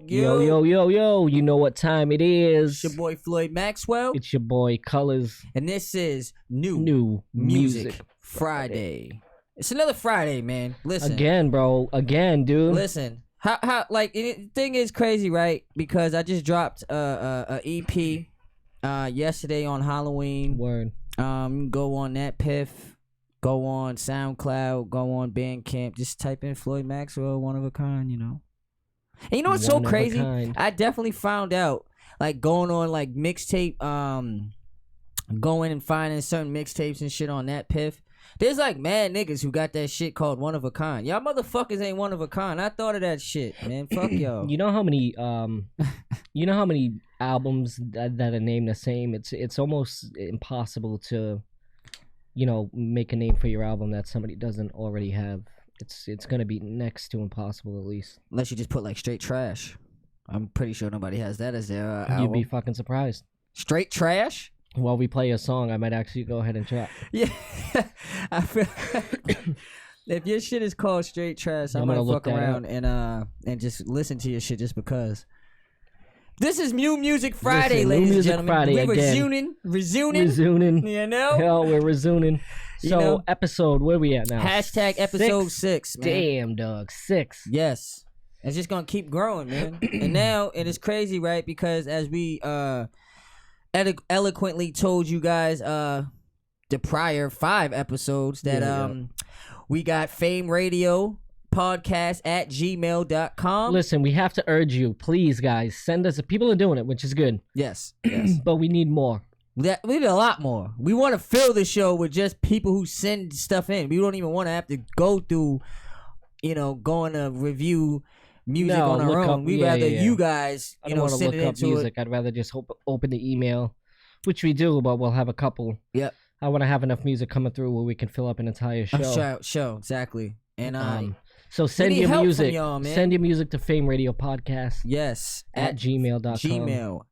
Yo, you know what time it is. It's your boy Floyd Maxwell. It's your boy Colorz. And this is New Music Friday. It's another Friday, man. Listen. Again, bro. Again, dude. Listen. How like, the thing is crazy, right? Because I just dropped a EP yesterday on Halloween. Word. Go on that Piff. Go on SoundCloud. Go on Bandcamp. Just type in Floyd Maxwell, one of a kind, you know. And you know what's so crazy? I definitely found out, like, going on like mixtape, going and finding certain mixtapes and shit on that Piff. There's like mad niggas who got that shit called one of a kind. Y'all motherfuckers ain't one of a kind. I thought of that shit, man. Fuck y'all. You know how many albums that are named the same? It's almost impossible to, make a name for your album that somebody doesn't already have. It's gonna be next to impossible, at least. Unless you just put like Straight Trash. I'm pretty sure nobody has that as their album. You'd be fucking surprised. Straight Trash? While we play a song, I might actually go ahead and chat. Yeah. I feel if your shit is called Straight Trash, I might fuck around and just listen to your shit just because. This is New Music Friday, ladies and gentlemen. Friday We're resuming. You know? Hell, we're resuming. So, episode, where we at now? Hashtag episode 6, man. Damn, dog. 6. Yes. It's just going to keep growing, man. And now, it is crazy, right? Because as we eloquently told you guys the prior 5 episodes that we got fameradiopodcast at gmail.com. Listen, we have to urge you, please, guys, send us. People are doing it, which is good. Yes. But we need more. We need a lot more. We want to fill the show with just people who send stuff in. We don't even want to have to go through, going to review music on our own. We'd rather you guys, I don't want to send look it up into music. it. I'd rather just open the email, which we do, but we'll have a couple. Yep. I want to have enough music coming through where we can fill up an entire show. Show, exactly. And so send your music. Send your music to fameradiopodcast. Yes. At gmail.com.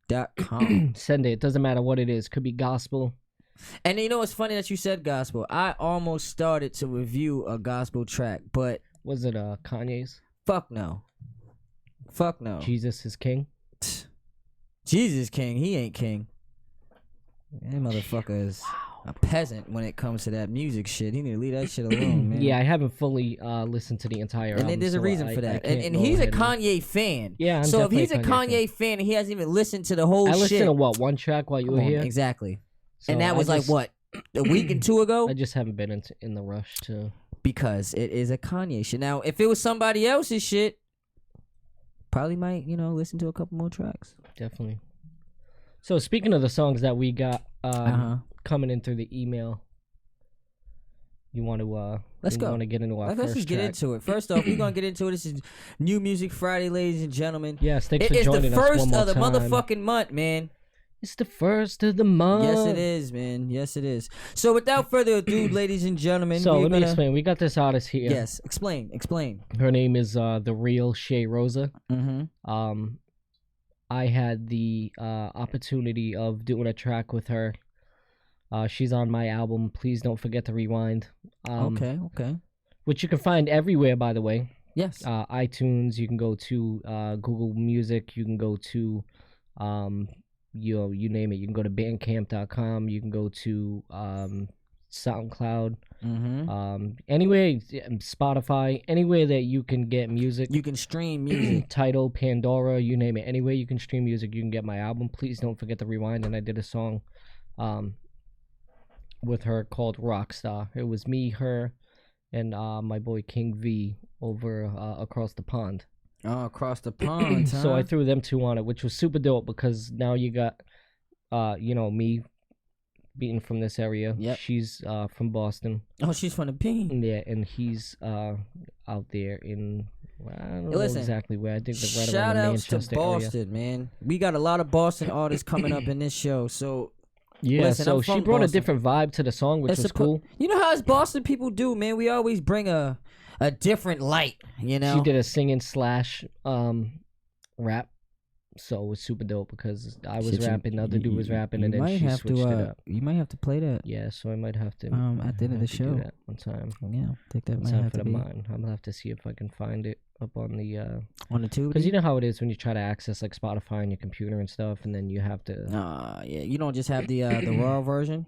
Send it. It doesn't matter what it is. Could be gospel. And you know what's funny that you said gospel? I almost started to review a gospel track, but was it Kanye's? Fuck no. Jesus is king. Jesus king. He ain't king. That motherfucker is a peasant when it comes to that music shit. He need to leave that shit alone, man. Yeah, I haven't fully listened to the entire album. And there's a reason for that. And he's a Kanye fan. Yeah, I'm so if he's a Kanye fan and he hasn't even listened to the whole shit. I listened to one track while you were here? Exactly. So and that was a week and 2 ago? I just haven't been in the rush to. Because it is a Kanye shit. Now, if it was somebody else's shit, probably might, listen to a couple more tracks. Definitely. So speaking of the songs that we got coming in through the email, you want to let's go. Want to get into our Let's just get into it. First off, we're gonna get into it. This is New Music Friday, ladies and gentlemen. Yes, thanks for joining us. It's the first of the motherfucking month, man. It's the first of the month. Yes, it is, man. Yes, it is. So without further ado, ladies and gentlemen. So let me explain. We got this artist here. Yes, explain. Her name is The Real Shay Rosa. Mm-hmm. I had the opportunity of doing a track with her. She's on my album, Please Don't Forget to Rewind. Okay. Which you can find everywhere, by the way. Yes. iTunes, you can go to Google Music, you can go to, you name it. You can go to bandcamp.com, you can go to SoundCloud, anywhere, Spotify, anywhere that you can get music. You can stream music. Tidal, Pandora, you name it. Anywhere you can stream music, you can get my album. Please Don't Forget to Rewind. And I did a song with her called Rockstar. It was me, her, and my boy King V over across the pond. Oh, across the pond, huh? So I threw them two on it, which was super dope because now you got, me being from this area. Yep. She's from Boston. Oh, she's from the Bean. Yeah, and he's out there in, I don't know exactly where. I think they're right around the Manchester to Boston, area. Man. We got a lot of Boston artists coming up in this show, so. Yeah, listen, so she brought a different vibe to the song, which was cool. You know how us Boston people do, man? We always bring a different light, She did a singing / rap. So it was super dope because I was rapping, the other dude was rapping, and then she switched it up. You might have to play that. Yeah, so I might have to. At the end of the show. Do that one time. Yeah, take that. One time for the mind. I'm gonna have to see if I can find it. up on the tube. Because you know how it is when you try to access like Spotify on your computer and stuff, and then you have to. Yeah, you don't just have the raw version.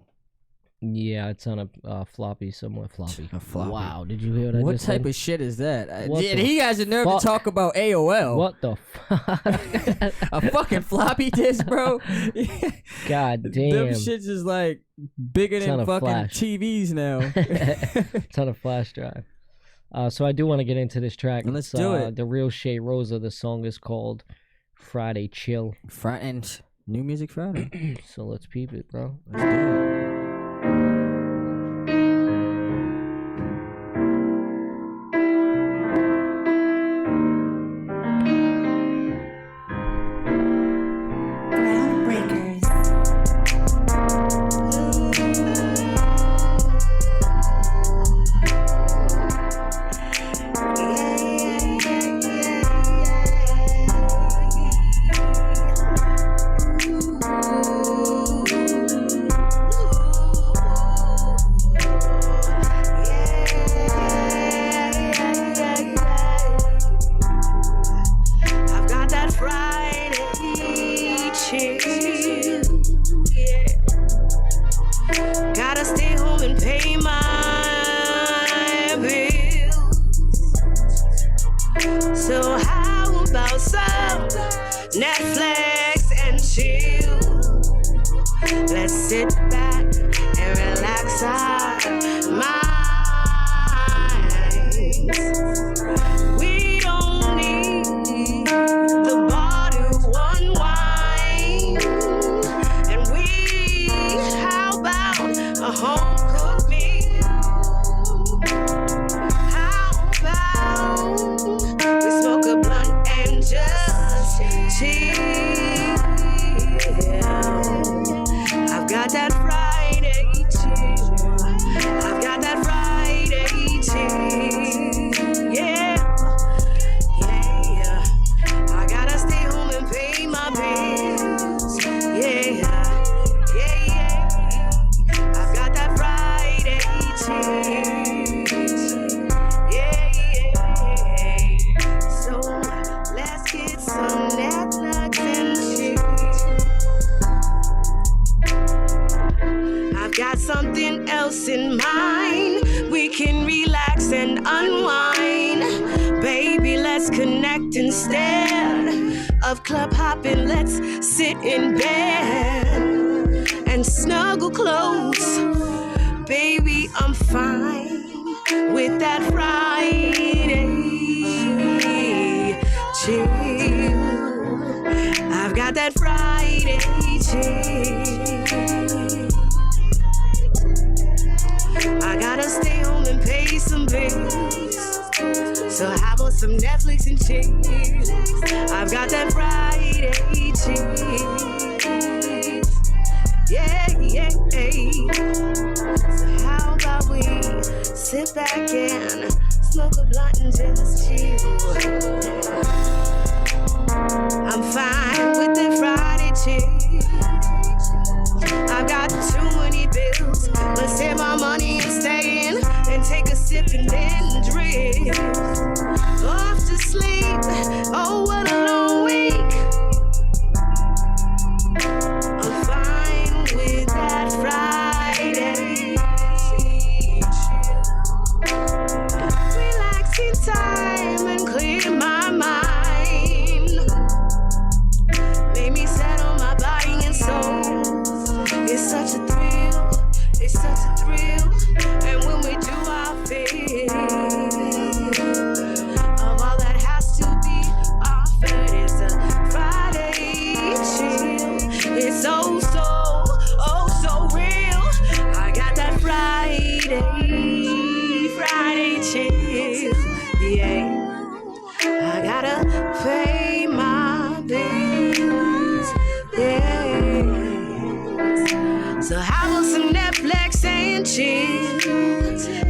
Yeah, it's on a floppy somewhere. Floppy. A floppy. Wow, did you hear what I What just type said? of shit is that? He has a nerve to talk about AOL. What the fuck? A fucking floppy disk, bro. God damn. Them shits is like bigger than fucking TVs now. It's on a flash drive. So I do want to get into this track. Let's do it. The Real Shea Rosa. The song is called Friday Chill. And New Music Friday. So let's peep it, bro. Let's do it.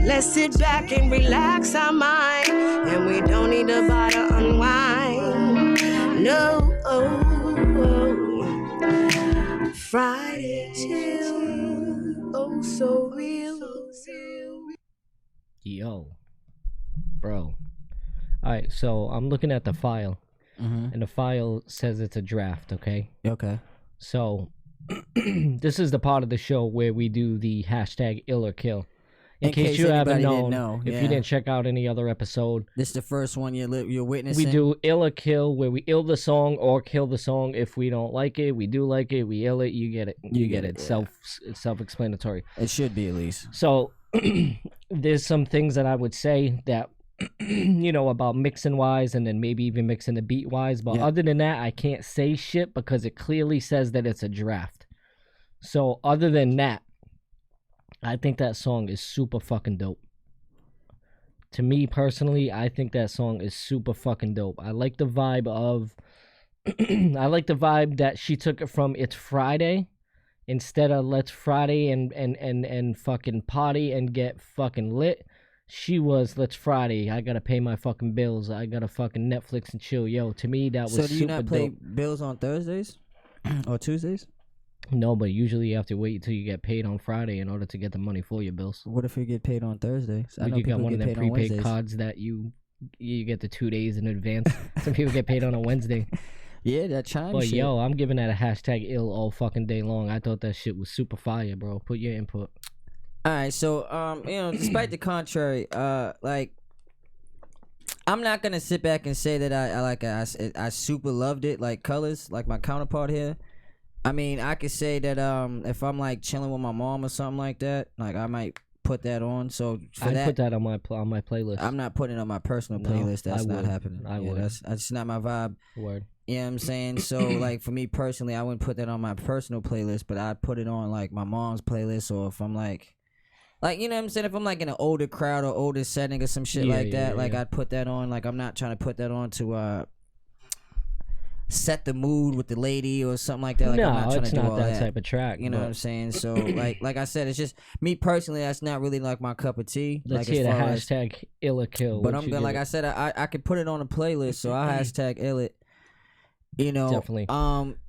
Let's sit back and relax our mind, and we don't need a bar to unwind. No, Friday chill, oh so real. Yo, bro, All right, so I'm looking at the file, Mm-hmm. and the file says it's a draft. Okay. Okay. So this is the part of the show where we do the hashtag ill or kill. In case you haven't known, if you didn't check out any other episode, this is the first one you're witnessing. we do ill or kill, where we ill the song or kill the song. If we don't like it, we do like it, we ill it. You get it. You get it. Yeah. It's self-explanatory. It should be, at least. So there's some things that I would say that about mixing wise, and then maybe even mixing the beat wise. But other than that, I can't say shit because it clearly says that it's a draft. So other than that, I think that song is super fucking dope. To me personally, I think that song is super fucking dope. I like the vibe of I like the vibe that she took it from It's Friday instead of Let's Friday and fucking party and get fucking lit. She was Let's Friday. I gotta pay my fucking bills. I gotta fucking Netflix and chill. Yo, to me that was super dope. So do you not play bills on Thursdays or Tuesdays? No, but usually you have to wait until you get paid on Friday in order to get the money for your bills. What if you get paid on Thursdays? I know you got people one of get them paid on prepaid Wednesdays. cards that you get the 2 days in advance. Some people get paid on a Wednesday. Yeah, that chime But shit. yo, I'm giving that a hashtag ill all fucking day long. I thought that shit was super fire, bro. Put your input. All right, so despite the contrary, like, I'm not gonna sit back and say that I super loved it like Colorz, like my counterpart here. I mean, I could say that if I'm like chilling with my mom or something like that, like I might put that on. So for I'd put that on my playlist. I'm not putting it on my personal playlist. That's not happening. I would. That's not my vibe. Word. You know what I'm saying? So like for me personally, I wouldn't put that on my personal playlist, but I'd put it on like my mom's playlist, or if I'm like you know what I'm saying, if I'm like in an older crowd or older setting or some shit like that, I'd put that on. Like I'm not trying to put that on to set the mood with the lady or something like that. Like, no, I'm not trying it's to do not all that type of track. You know what I'm saying? So like I said, it's just me personally. That's not really like my cup of tea. Let's like, hear the hashtag ill or kill. But I'm gonna, like I said, I could put it on a playlist, so I hashtag ill it. You know, definitely.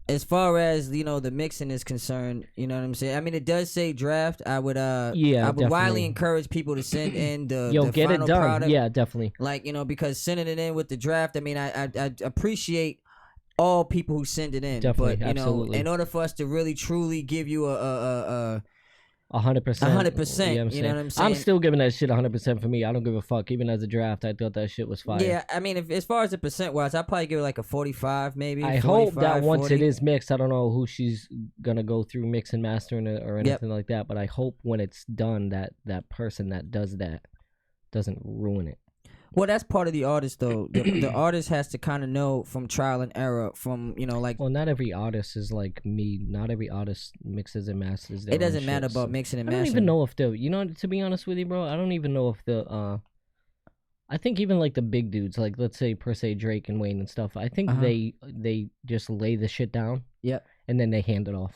As far as the mixing is concerned, you know what I'm saying. I mean, it does say draft. I would I would definitely. widely encourage people to send in the get final it done. product. Yeah, definitely. Like because sending it in with the draft. I mean, I appreciate all people who send it in. Definitely, but absolutely. In order for us to really truly give you a 100%. 100%. You know what I'm saying? I'm still giving that shit 100% for me. I don't give a fuck. Even as a draft, I thought that shit was fire. Yeah, I mean, as far as the percent wise, I'd probably give it like a 45, maybe. I hope that once it is mixed, I don't know who she's gonna go through mix and mastering it or anything like that, but I hope when it's done that person that does that doesn't ruin it. Well, that's part of the artist, though. The artist has to kind of know from trial and error, from like. Well, not every artist is like me. Not every artist mixes and masters their It doesn't own matter shit, about so. mixing and I don't mastering. even know if to be honest with you, bro, I don't even know if I think even like the big dudes, like let's say per se Drake and Wayne and stuff, I think they just lay the shit down. Yep. And then they hand it off.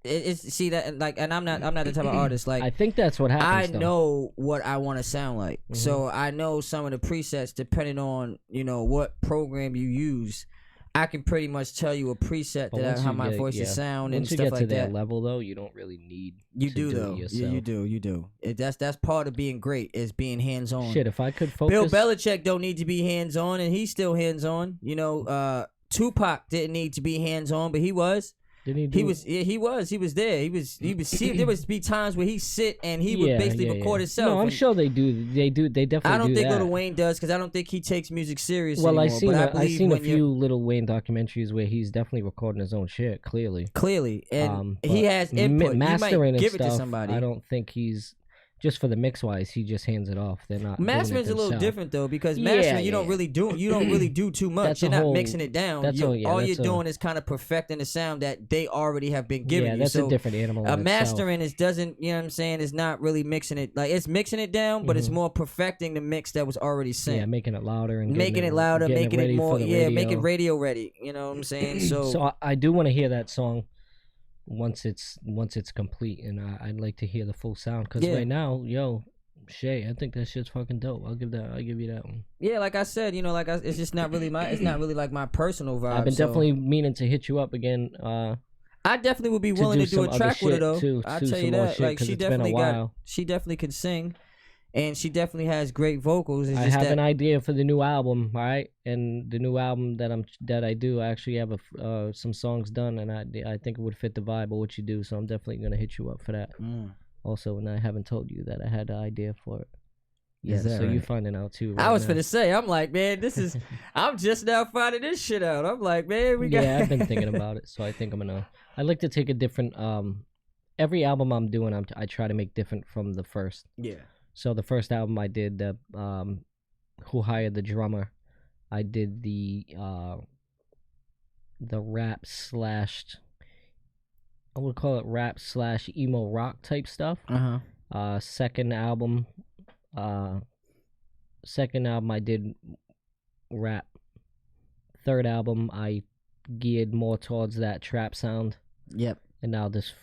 See that like, and I'm not the type of artist like. I think that's what happens. I know what I want to sound like, so I know some of the presets depending on what program you use. I can pretty much tell you a preset that how my voice should sound and stuff like that. Once you get to that level, though, you don't really need. You do though. Yeah, you do. That's part of being great is being hands on. Shit, if I could focus. Bill Belichick don't need to be hands on, and he's still hands on. Tupac didn't need to be hands on, but he was. Didn't he? He was there. He was. There would be times where he sit and he would basically record himself. No, I'm sure they do. They definitely. I don't think that. Lil Wayne does because I don't think he takes music seriously. Well, anymore. I seen a few Lil Wayne documentaries where he's definitely recording his own shit. Clearly, and he has input. Mastering you might give and stuff, it to somebody. I don't think he's. Just for the mix wise, he just hands it off. They're not. Mastering's a little different though because mastering you don't really do too much. You're not mixing it down. All you're doing is kind of perfecting the sound that they already have been giving you. Yeah, that's a different animal. Mastering doesn't is not really mixing it. Like it's mixing it down, but it's more perfecting the mix that was already sent. Yeah, making it louder and making it louder, making it more. Yeah, make it radio ready. You know what I'm saying? So I do want to hear that song. Once it's complete, and I'd like to hear the full sound because right now, Shay, I think that shit's fucking dope. I'll give you that one. Yeah, like I said, it's just not really it's not really like my personal vibe. I've been definitely meaning to hit you up again. I definitely would be willing to do a track with her though. Too, I'll tell you that. Like she definitely definitely can sing. and she definitely has great vocals. It's I just have that, an idea for the new album, right? And the new album that I do, I actually have some songs done, and I think it would fit the vibe of what you do. So I'm definitely gonna hit you up for that. Also, and I haven't told you that I had an idea for it. Yeah, so right? you finding out too. Right I was now. finna say, I'm like, man, this is. I'm just now finding this shit out. I'm like, man, we got. Yeah, I've been thinking about it, so I think I'm gonna. I like to take a different. Every album I'm doing, I try to make different from the first. Yeah. So the first album I did, Who Hired the Drummer, I did the rap slash. I would call it rap slash emo rock type stuff. Second album I did rap. Third album I geared more towards that trap sound. Yep. And now this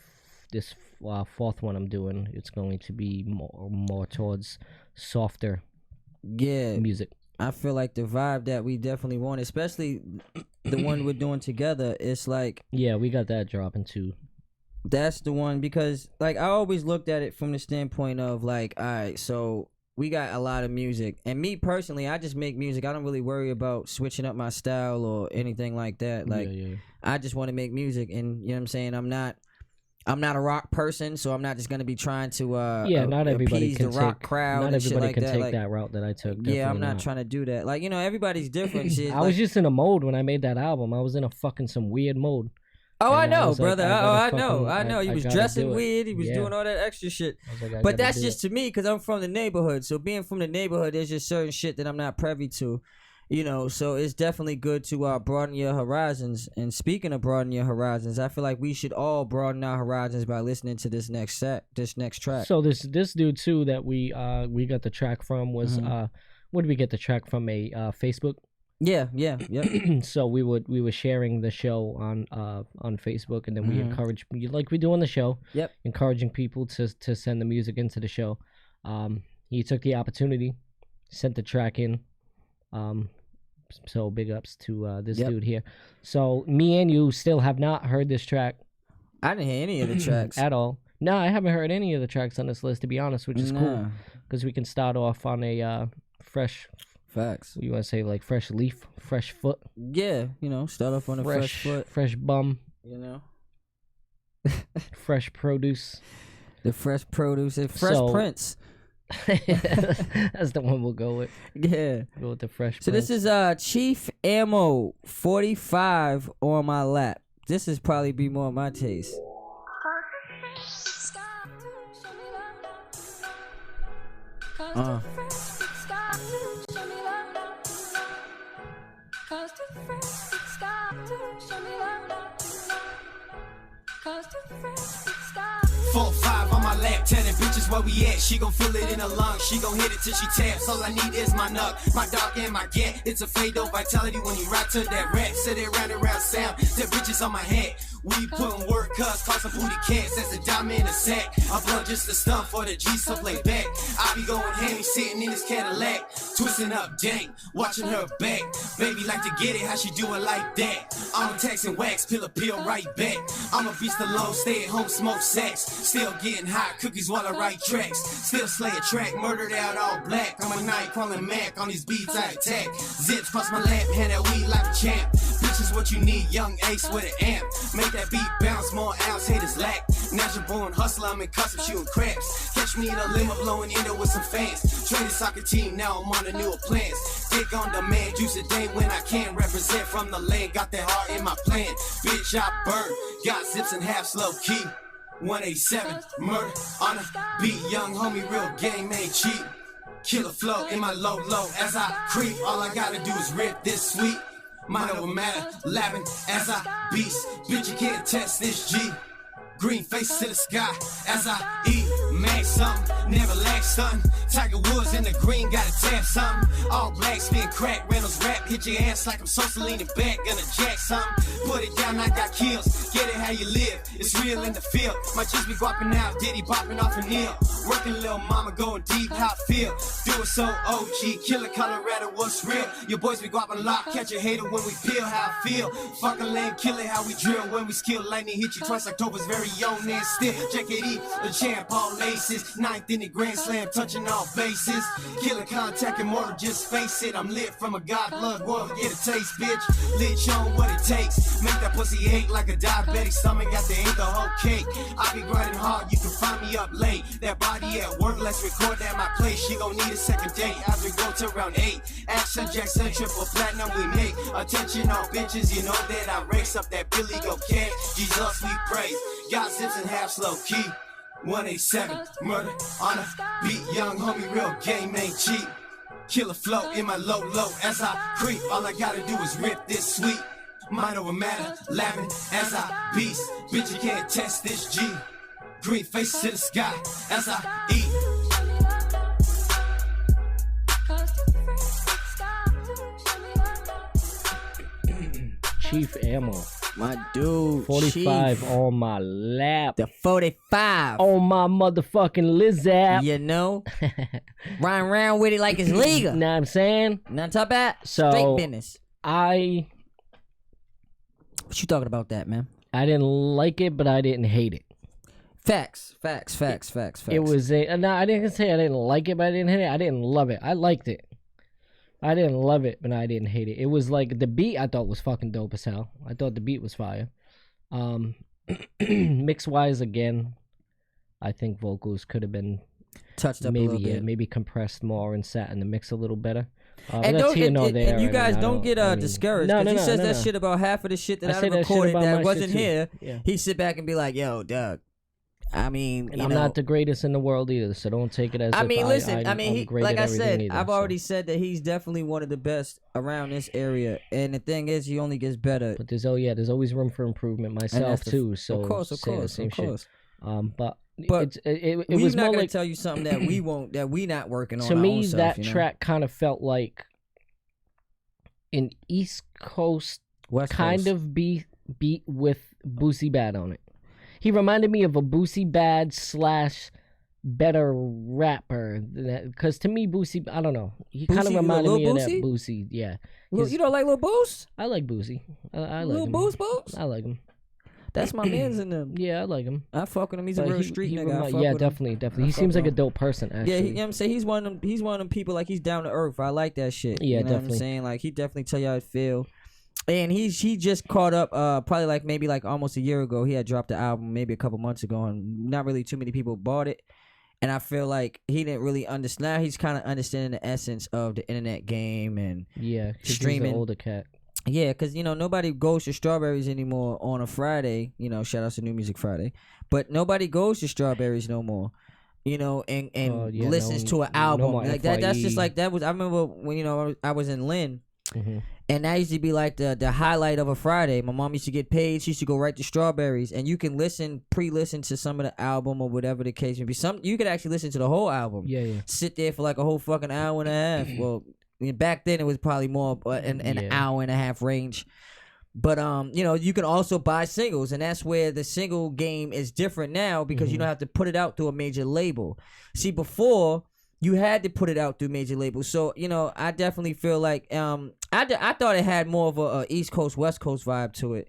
fourth one I'm doing, it's going to be more towards softer music. I feel like the vibe that we definitely want, especially the one we're doing together, it's like, yeah, we got that dropping too. That's the one, because like I always looked at it from the standpoint of like, all right, so we got a lot of music, and me personally, I just make music. I don't really worry about switching up my style or anything like that. Like, I just want to make music, and you know what I'm saying. I'm not a rock person, so I'm not just gonna be trying to not everybody can the rock take crowd. not and shit everybody like can that. take Like, that route that I took. Yeah, I'm not not trying to do that. Like, you know, everybody's different. Shit. I was just in a mode when I made that album. I was in a fucking some weird mode. Oh, I know, like, brother. I know. He was dressing do weird. He was doing all that extra shit. Like, but that's just to me, because I'm from the neighborhood. So being from the neighborhood, there's just certain shit that I'm not privy to. You know, so it's definitely good to broaden your horizons. And speaking of broadening your horizons, I feel like we should all broaden our horizons by listening to this next track. So this dude too that we got the track from was where did we get the track from? A Facebook. Yeah. So we were sharing the show on Facebook, and then we encourage, like we do on the show. Yep. Encouraging people to send the music into the show. He took the opportunity, sent the track in. So big ups to this dude here. So me and you still have not heard this track. I didn't hear any of the tracks at all. No, I haven't heard any of the tracks on this list, to be honest, which is cool, because we can start off on a fresh. Facts. You want to say like fresh leaf, fresh foot? Yeah, you know, start off on a fresh foot. Fresh bum. You know? Fresh produce. The fresh produce and Fresh Prince. That's the one we'll go with. Yeah. Go with the Fresh So Prince. This is Chief Ammo 45 on my lap. This is probably be more my taste. Four, five on my lap, telling bitches where we at. She gon' feel it in her lungs, she gon' hit it till she taps. All I need is my nut, my dog and my gat. It's a fade-o vitality when you ride to that rap. Set it round and round sound, the bitches on my head. We puttin' work, cuz, toss some booty cats. That's a diamond in a sack. I blunt just a stunt for the G, so play back. I be going hammy, sitting in this Cadillac. Twisting up dank, watching her back. Baby like to get it, how she do it like that. I'm a taxing wax, pill a pill right back. I'm a beast alone, stay at home, smoke sex. Still getting hot, cookies while I write tracks. Still slay a track, murdered out all black. I'm a night crawling Mac, on these beats I attack. Zips cross my lap, hand that weed like a champ. Bitches what you need, young ace with an amp. Make that beat bounce, more ounce, haters lack. Natural born hustler, I'm in custom shooting craps. Catch me in a limo blowing in there with some fans. Train the soccer team, now I'm on the newer plans. Dick on demand, juice a day when I can. Represent from the land, got that heart in my plan. Bitch, I burn, got zips and half slow key. 187, murder on a beat. Young homie, real game ain't cheap. Killer flow in my low as I creep. All I gotta do is rip this sweet. Mind over matter, laughing as I beast. Bitch, you can't test this G. Green face to the sky as I eat. Max something, never lack something. Tiger Woods in the green, gotta tap something. All black, spin crack, Reynolds rap. Hit your ass like I'm so leaning back, gonna jack something. Put it down, I got kills. Get it how you live, it's real in the field. My just be guapping out, Diddy bopping off a Neil. Working little mama, going deep, how I feel. Do it so OG, Killer Colorado, what's real? Your boys be guapping lock, catch a hater when we peel, how I feel. Fucking lame, kill it how we drill. When we skill, lightning hit you twice, October's very own and still. JKD, the champ, all late aces. Ninth in the Grand Slam, touching all bases. Killer contact and mortal, just face it. I'm lit from a god blood world, get a taste, bitch. Lit on what it takes. Make that pussy ache like a diabetic stomach. Got to eat the whole cake. I be grinding hard, you can find me up late. That body at work, let's record at my place. She gon' need a second date as we go to round 8. Action Jackson, triple platinum we make. Attention all bitches, you know that I race up that Billy go cat. Jesus we praise. Got zips and half slow key. 187, murder on a beat. Young homie, real game ain't cheap. Killer flow in my low as I creep. All I gotta do is rip this sweet. Mind over matter, laughing as I beast. Bitch, you can't test this G. Green face to the sky as I eat. Chief Ammo. My dude, 45 Chief. on my lap. The 45 on my motherfucking Lizap. You know, riding around with it like it's legal. Know what I'm saying? Not top that. So straight business. What you talking about that, man? I didn't like it, but I didn't hate it. Facts. It was no, I didn't say I didn't like it, but I didn't hate it. I didn't love it. I liked it. I didn't love it, but I didn't hate it. It was like the beat I thought was fucking dope as hell. I thought the beat was fire. Mix wise again, I think vocals could have been touched up maybe, a little bit. Maybe compressed more and sat in the mix a little better. And you guys don't get discouraged because he says that shit about half of the shit that I recorded that wasn't here. Yeah. He sit back and be like, "Yo, Doug, I mean, and I'm not the greatest in the world either, so don't take it as. I mean, listen. I'm like I said, either, I've already said that he's definitely one of the best around this area, and the thing is, he only gets better. But there's always room for improvement. Myself too. So of course. Shit. But it we're was not more gonna like, tell you something that we not working on. To me, own self, that track kind of felt like an East Coast West kind Coast. of beat with Boosie Bad on it. He reminded me of a Boosie Bad / better rapper. Because to me, Boosie, I don't know. He kind of reminded me of that Boosie. Yeah. You don't like Lil Boost? I like Boosie. I like Lil him. Boost? I like him. That's my man's in them. Yeah, I like him. I fuck with him. He's a real street nigga. Yeah, definitely. He seems like a dope person, actually. Yeah, you know what I'm saying? He's one of them people, like, he's down to earth. I like that shit. Yeah, you know definitely. what I'm saying? Like, he definitely tell you how it feel. And he just caught up probably maybe almost a year ago. He had dropped the album maybe a couple months ago, and not really too many people bought it. And I feel like he didn't really understand. Now he's kind of understanding the essence of the internet game and streaming. He's an older cat. Yeah, because, nobody goes to Strawberries anymore on a Friday. Shout out to New Music Friday. But nobody goes to Strawberries no more. And listens to an album. Like that's just like that was. I remember when I was in Lynn. Mm-hmm. And that used to be like the highlight of a Friday. My mom used to get paid. She used to go right to Strawberries, and you can pre-listen to some of the album or whatever the case may be. You could actually listen to the whole album. Yeah. Sit there for like a whole fucking hour and a half. Well, back then it was probably more an hour and a half range. But you can also buy singles, and that's where the single game is different now because you don't have to put it out through a major label. See, before you had to put it out through major labels. So, I definitely feel like I thought it had more of a East Coast, West Coast vibe to it.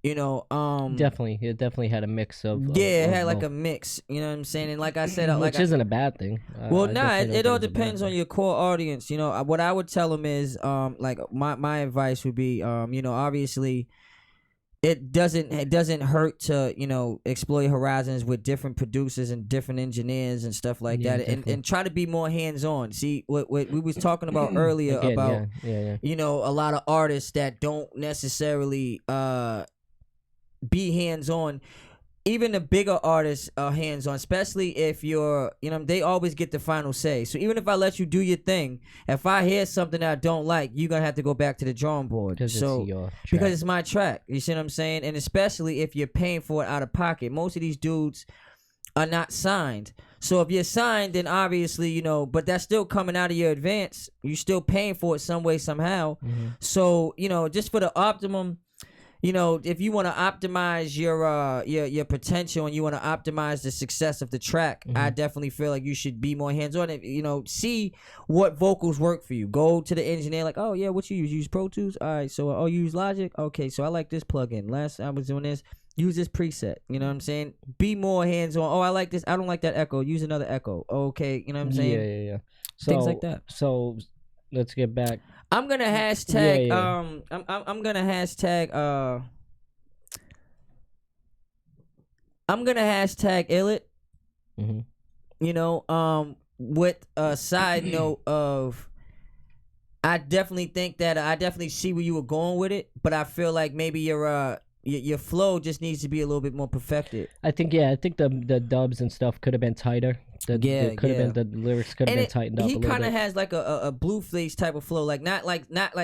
Definitely. It definitely had a mix of it had like a mix, you know what I'm saying? And like I said, which isn't a bad thing. Well, it all depends on your core audience. What I would tell them is like my advice would be obviously it doesn't hurt to explore your horizons with different producers and different engineers and stuff like that, and try to be more hands on. See what we was talking about earlier about a lot of artists that don't necessarily be hands on. Even the bigger artists are hands on, especially if you're, they always get the final say. So even if I let you do your thing, if I hear something that I don't like, you're gonna have to go back to the drawing board. Because it's my track. You see what I'm saying? And especially if you're paying for it out of pocket. Most of these dudes are not signed. So if you're signed, then obviously, but that's still coming out of your advance. You're still paying for it some way, somehow. So, just for the optimum. if you want to optimize your potential and you want to optimize the success of the track, I definitely feel like you should be more hands-on. See what vocals work for you. Go to the engineer, like, oh yeah, what you use? You use Pro Tools? All right, so you use Logic? Okay, so I like this plugin. Last I was doing this. Use this preset. You know what I'm saying? Be more hands-on. Oh, I like this. I don't like that echo. Use another echo. Okay, you know what I'm saying? Yeah. Things like that. So let's get back. I'm gonna hashtag. I'm gonna hashtag Illit. With a side note of, I definitely see where you were going with it, but I feel like maybe your flow just needs to be a little bit more perfected. I think the dubs and stuff could have been tighter. The lyrics could have been tightened up. He kind of has like a Blueface type of flow, like not like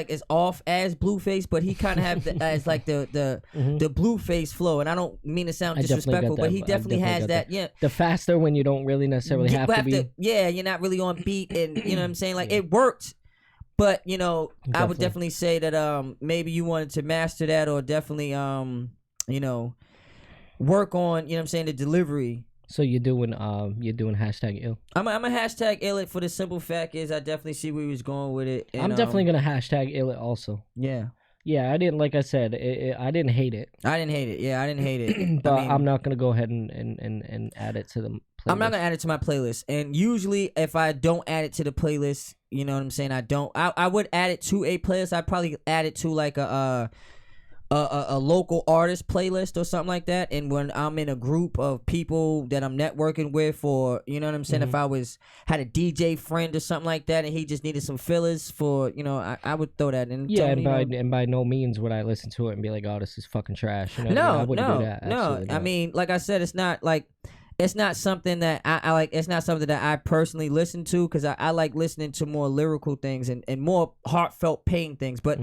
as off as Blueface, but he kind of have as like the Blueface flow. And I don't mean to sound disrespectful, but he definitely has that. Yeah, the faster when you don't really necessarily have to be. You're not really on beat, and you know what I'm saying. Like it worked. But, I would definitely say that maybe you wanted to master that, or definitely, work on, the delivery. So you're doing hashtag ill? I'm a hashtag ill for the simple fact is I definitely see where he was going with it. And, I'm definitely going to hashtag ill also. Yeah. Yeah, I didn't, like I said, I didn't hate it. I didn't hate it. Yeah, I didn't hate it. But I'm not going to go ahead and add it to the playlist. I'm not going to add it to my playlist. And usually if I don't add it to the playlist, you know what I'm saying? I would add it to a playlist. I'd probably add it to like a local artist playlist or something like that. And when I'm in a group of people that I'm networking with, or you know what I'm saying, if I had a DJ friend or something like that, and he just needed some fillers for, I would throw that in. Yeah, and by no means would I listen to it and be like, oh, this is fucking trash. No, I wouldn't do that. No. I mean, like I said, it's not like. It's not something that I like. It's not something that I personally listen to, because I like listening to more lyrical things and more heartfelt pain things. But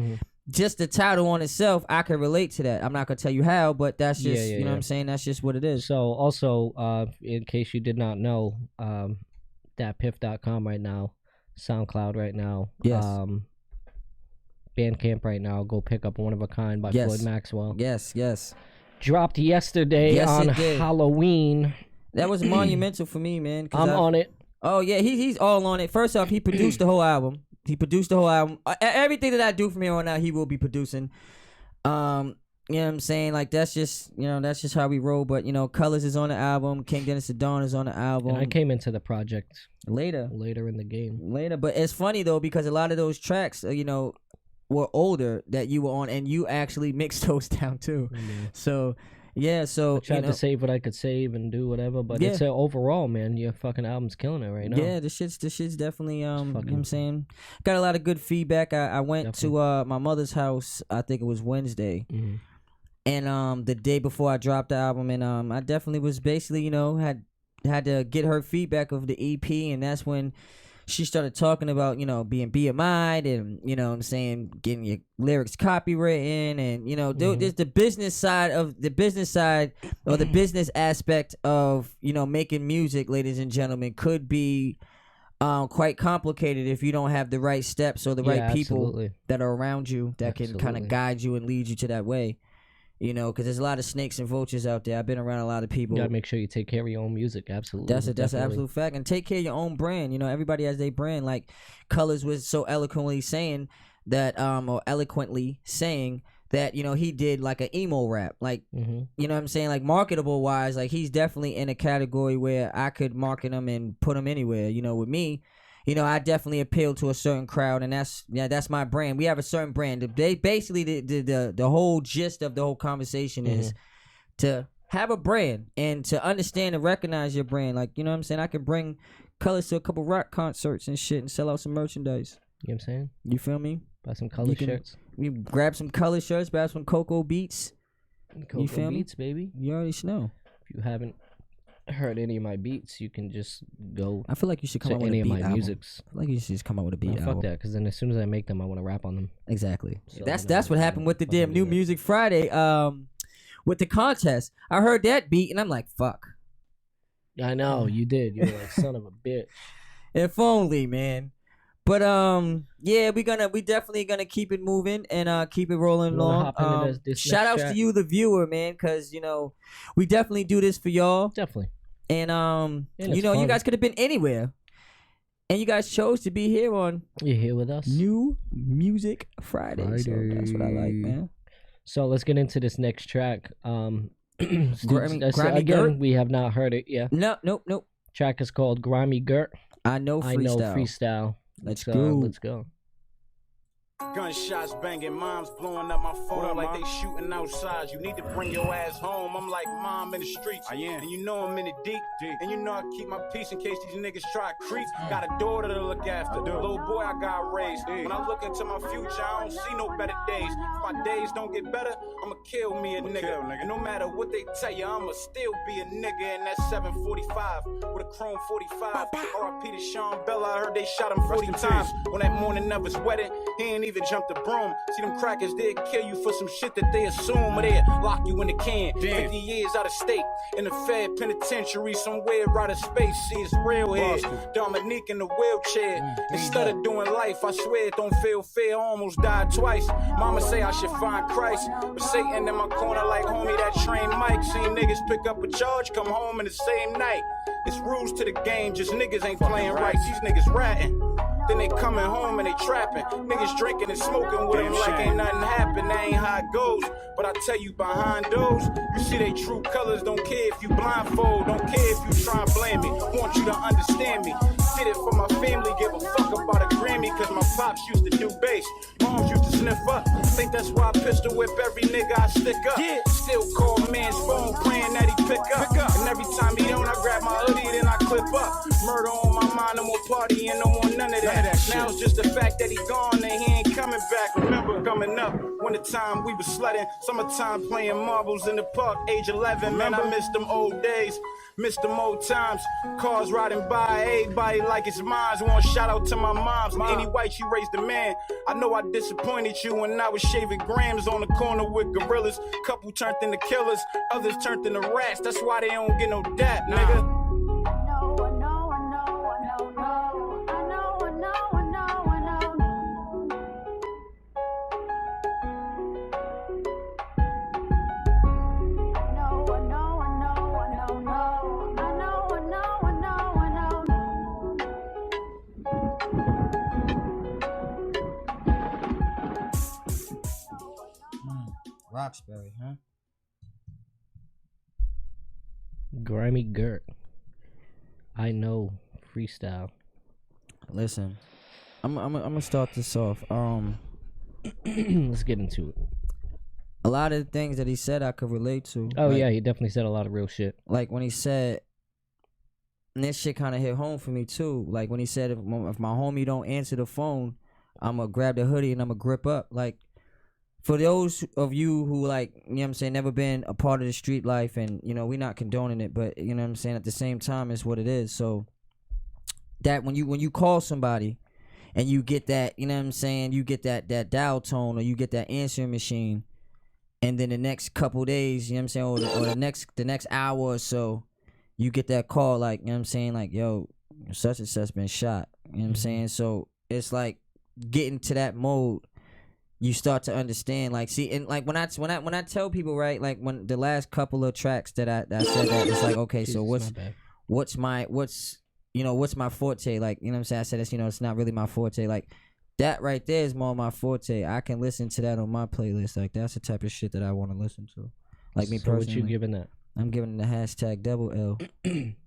just the title on itself, I can relate to that. I'm not gonna tell you how, but that's just you know what I'm saying. That's just what it is. So also, in case you did not know, thatpiff.com right now, SoundCloud right now, Bandcamp right now. Go pick up One of a Kind by Floyd Maxwell. Yes. Dropped yesterday on Halloween. That was monumental for me, man. I'm on it. Oh yeah, he's all on it. First off, he produced the whole album. Everything that I do from here on out, he will be producing. You know what I'm saying? Like that's just how we roll. But Colorz is on the album. King Dennis the Dawn is on the album. And I came into the project later in the game. But it's funny though, because a lot of those tracks, were older that you were on, and you actually mixed those down too. So. Yeah, so I tried to save what I could save and do whatever, but it's overall, man, your fucking album's killing it right now. Yeah, this shit's definitely you know what I'm saying? Got a lot of good feedback. I went to my mother's house, I think it was Wednesday. And the day before I dropped the album, and I definitely was basically, had to get her feedback of the EP, and that's when she started talking about, being BMI'd and, what I'm saying, getting your lyrics copywritten and, there's the business side or the business aspect of, making music, ladies and gentlemen, could be quite complicated if you don't have the right steps or the right people that are around you that can kind of guide you and lead you to that way. Because there's a lot of snakes and vultures out there. I've been around a lot of people. You gotta make sure you take care of your own music. Absolutely. That's an absolute fact. And take care of your own brand. Everybody has their brand. Like Colorz was so eloquently saying that, he did like an emo rap. Like, you know what I'm saying? Like marketable wise, like he's definitely in a category where I could market him and put him anywhere. With me, I definitely appeal to a certain crowd, and that's my brand. We have a certain brand. They basically the whole gist of the whole conversation is to have a brand and to understand and recognize your brand. Like, you know what I'm saying? I could bring Colorz to a couple rock concerts and shit and sell out some merchandise. You know what I'm saying? You feel me? Buy some Colorz shirts. You grab some Colorz shirts, grab some Cocoa Beats. You feel Beats, me? Baby. You already know. If you haven't heard any of my beats, you can just go. I feel like you should come out with a beat album. Musics. I feel like you should just come out with a beat album. Fuck that, because then as soon as I make them, I want to rap on them. Exactly. So that's what happened with the damn New Music Friday. With the contest, I heard that beat and I'm like, fuck. I know you did. You were like, son of a bitch. If only, man. But yeah, we definitely gonna keep it moving and keep it rolling along. Shout outs to you, the viewer, man, because you know we definitely do this for y'all. Definitely. And you know, you guys could have been anywhere, and you guys chose to be here on. You're here with us. New Music Friday. So that's what I like, man. So let's get into this next track. Grimy again, Girt? We have not heard it. Yeah. Nope. Track is called Grimy Girt. I know freestyle. Let's go. Gunshots banging, mom's blowing up my phone like they shooting outside. You need to bring your ass home. I'm like, mom, in the streets. I am. And you know I'm in it deep. And you know I keep my peace in case these niggas try to creep. Got a daughter to look after. Little boy I got raised. When I look into my future, I don't see no better days. If my days don't get better, I'ma kill me a nigga. And no matter what they tell you, I'ma still be a nigga in that 745 with a chrome 45. R.I.P. to Sean Bell, I heard they shot him 40 times. On that morning of his wedding, he ain't even jumped the broom. See them crackers, they'll kill you for some shit that they assume, or they'll lock you in the can. 50 years out of state, in the Fed penitentiary, somewhere out of space. See, it's real here. Dominique in the wheelchair. Instead of doing life, I swear it don't feel fair. I almost died twice. Mama say I should find Christ, but Satan in my corner like, homie, that train Mike. Seen niggas pick up a charge, come home in the same night. It's rules to the game, just niggas ain't playing right. These niggas ratting. Then they coming home and they trapping. Niggas drinking and smoking with them like ain't nothing happen. That ain't how it goes. But I tell you, behind those, you see they true colors. Don't care if you blindfold. Don't care if you try and blame me. Want you to understand me. Did it for my family. Give a fuck about a Grammy. Cause my pops used to do bass. Moms used to sniff up. Think that's why I pistol whip every nigga I stick up. Still call man's phone praying that he pick up. And every time he don't, I grab my hoodie, then I clip up. Murder on my mind, no more partying, no more none of that. Now it's just the fact that he gone and he ain't coming back. Remember coming up, when the time we was sledding, summertime playing marbles in the park, age 11. Man, I miss them old days, miss them old times. Cars riding by, everybody like it's mine. One shout out to my moms. Any white, she raised a man. I know I disappointed you when I was shaving grams on the corner with gorillas. Couple turned into killers, others turned into rats. That's why they don't get no dap, nigga. Roxbury, huh? Grimy Girt. I know freestyle. Listen, I'm gonna start this off. Let's get into it. A lot of the things that he said I could relate to. Oh yeah, he definitely said a lot of real shit. Like when he said, and this shit kind of hit home for me too. Like when he said, if my homie don't answer the phone, I'm gonna grab the hoodie and I'm gonna grip up. Like, for those of you who, like, you know what I'm saying, never been a part of the street life, and, you know, we're not condoning it, but, you know what I'm saying, at the same time, it's what it is. So, that when you call somebody and you get that, you know what I'm saying, you get that dial tone or you get that answering machine, and then the next couple days, you know what I'm saying, or the next hour or so, you get that call, like, you know what I'm saying, like, yo, such and such been shot, you know what I'm saying? So, it's like getting to that mode. You start to understand, like, see, and like when I tell people, right, like when the last couple of tracks that I said that, it's like, okay, so what's my forte, like, you know what I'm saying? I said it's, you know, it's not really my forte, like that right there is more my forte. I can listen to that on my playlist, like that's the type of shit that I want to listen to, like me personally. What you giving that? I'm giving the hashtag double L.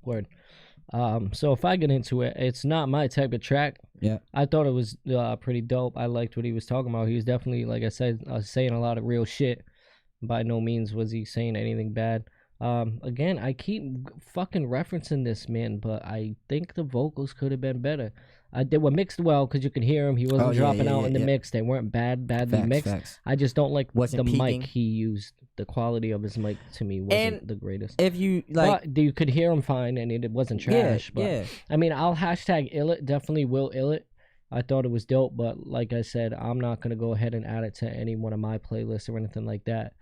Word. So if I get into it, it's not my type of track. Yeah. I thought it was pretty dope. I liked what he was talking about. He was definitely, like I said, saying a lot of real shit. By no means was he saying anything bad. Again, I keep fucking referencing this, man, but I think the vocals could have been better. They were mixed well because you could hear him. He wasn't dropping out in the mix. They weren't badly mixed. Facts. I just don't like the mic he used. The quality of his mic to me wasn't the greatest. If you like, but you could hear him fine, and it wasn't trash. But I mean, I'll hashtag ill it. Definitely will ill it. I thought it was dope, but like I said, I'm not gonna go ahead and add it to any one of my playlists or anything like that.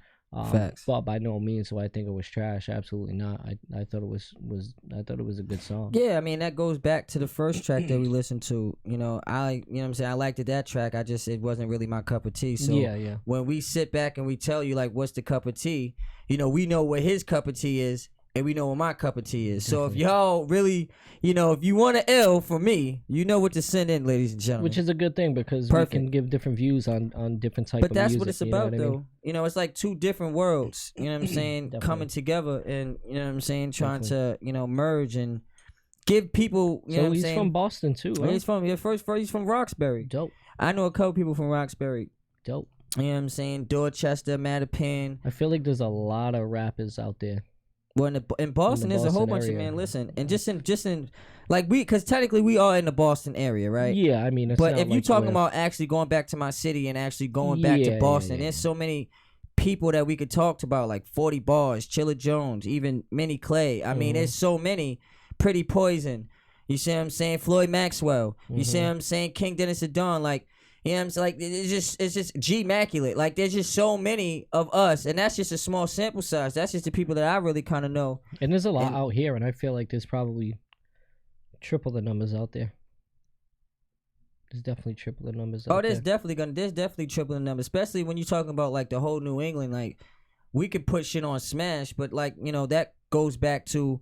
Facts. But by no means do I think it was trash. Absolutely not. I thought it was I thought it was a good song. Yeah, I mean that goes back to the first track that we listened to. You know, what I'm saying, I liked that track. It wasn't really my cup of tea. So yeah. When we sit back and we tell you like what's the cup of tea, you know, we know what his cup of tea is. And we know what my cup of tea is. So if y'all really, you know, if you want an L from me, you know what to send in, ladies and gentlemen. Which is a good thing because we can give different views on different type of music. But that's what it's about, you know what though. I mean? You know, it's like two different worlds. You know what I'm saying? Coming together and, you know what I'm saying, trying to, you know, merge and give people, you know what I'm saying? So he's from Boston, too, huh? He's from Roxbury. Dope. I know a couple people from Roxbury. Dope. You know what I'm saying? Dorchester, Mattapan. I feel like there's a lot of rappers out there. Well, in Boston, there's a whole bunch of, man, listen, and just in, like, because technically we are in the Boston area, right? Yeah, I mean, but if you're talking about actually going back to my city and actually going back to Boston, there's so many people that we could talk about, like 40 Bars, Chilla Jones, even Minnie Clay. I mean, there's so many. Pretty Poison. You see what I'm saying? Floyd Maxwell. You see what I'm saying? King Dennis the Don. Like, you know what I'm saying? Like, it's just G-maculate. Like, there's just so many of us, and that's just a small sample size. That's just the people that I really kind of know. And there's a lot out here, and I feel like there's probably triple the numbers out there. There's definitely triple the numbers out there. There's definitely triple the numbers, especially when you're talking about, like, the whole New England. Like, we could put shit on Smash, but, like, you know, that goes back to,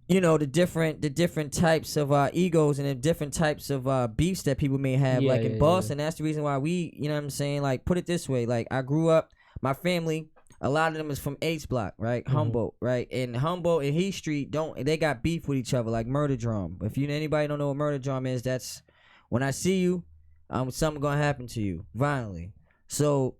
you know, the different types of egos and the different types of beefs that people may have. In Boston, that's the reason why we, you know what I'm saying, like, put it this way, like, I grew up, my family, a lot of them is from H Block, right? Humboldt, right? And Humboldt and Heath Street they got beef with each other, like Murder Drum. If anybody don't know what Murder Drum is, that's when I see you, something gonna happen to you violently. So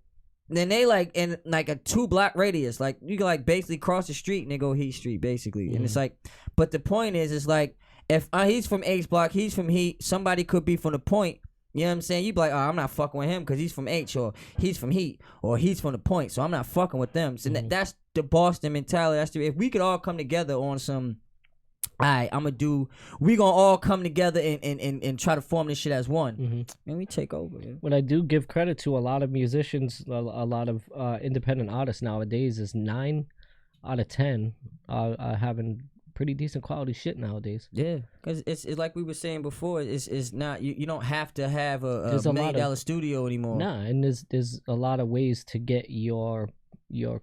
then they like in like a 2-block radius, like you can like basically cross the street and they go Heath Street basically. And it's like, but the point is like if he's from H Block, he's from Heat, somebody could be from the Point. You know what I'm saying? You be like, oh, I'm not fucking with him because he's from H, or he's from Heat, or he's from the Point, so I'm not fucking with them. So that's the Boston mentality. If we could all come together on some, all right, we gonna all come together and try to form this shit as one. And we take over. Man. What I do give credit to a lot of musicians, a lot of independent artists nowadays is 9 out of 10 are having pretty decent quality shit nowadays. Yeah, because it's like we were saying before. It's not you don't have to have a $1 million studio anymore. Nah, and there's a lot of ways to get your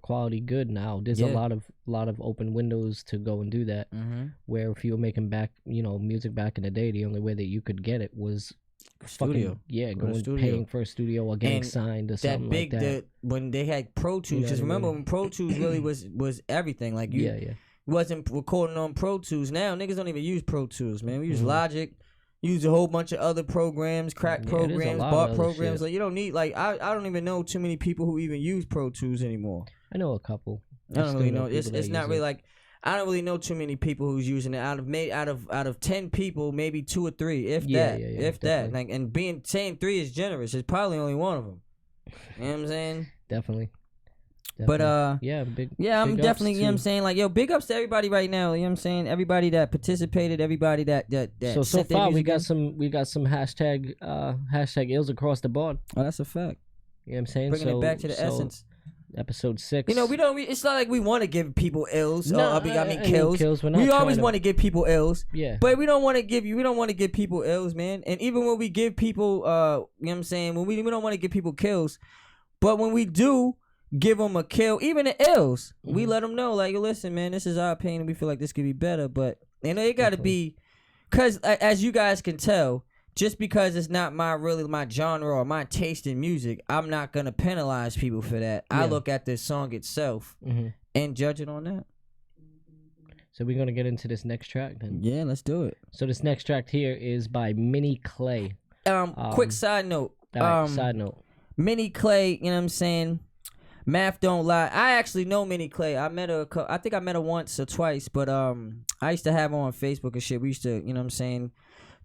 quality good now. There's a lot of open windows to go and do that. Where if you were making music back in the day, the only way that you could get it was studio. Paying for a studio or getting signed or something like that. When they had Pro Tools, because remember when Pro Tools really was everything. Like wasn't recording on Pro Tools. Now niggas don't even use Pro Tools, man. We use Logic, use a whole bunch of other programs, crack programs, bought programs. Like you don't need I don't even know too many people who even use Pro Tools anymore. I know a couple. I don't really know. It's not really like I don't really know too many people who's using it. Out of 10 people, maybe 2 or 3, if that. Like saying 3 is generous. It's probably only one of them. You know what I'm saying? Definitely. But I'm definitely, you know what I'm saying, like, yo, big ups to everybody right now, you know what I'm saying, everybody that participated, everybody that so far we got some hashtag ills across the board. Oh, that's a fact. You know what I'm saying? Bringing it back to the essence. Episode 6. You know, it's not like we want to give people ills. Kills. We always want to give people ills. Yeah. But we don't want to give people ills, man. And even when we give people, you know what I'm saying, when we don't want to give people kills, but when we do give them a kill, even the ills, we let them know, like, listen, man, this is our opinion. We feel like this could be better, but you know, it got to be, because as you guys can tell, just because it's not my genre or my taste in music, I'm not gonna penalize people for that. I look at the song itself and judge it on that. So we're gonna get into this next track then. Yeah, let's do it. So this next track here is by Minnie Clay. Quick side note. Side note. Minnie Clay, you know what I'm saying? Math don't lie. I actually know Minnie Clay. I met her. I think I met her once or twice. But I used to have her on Facebook and shit. We used to, you know what I'm saying,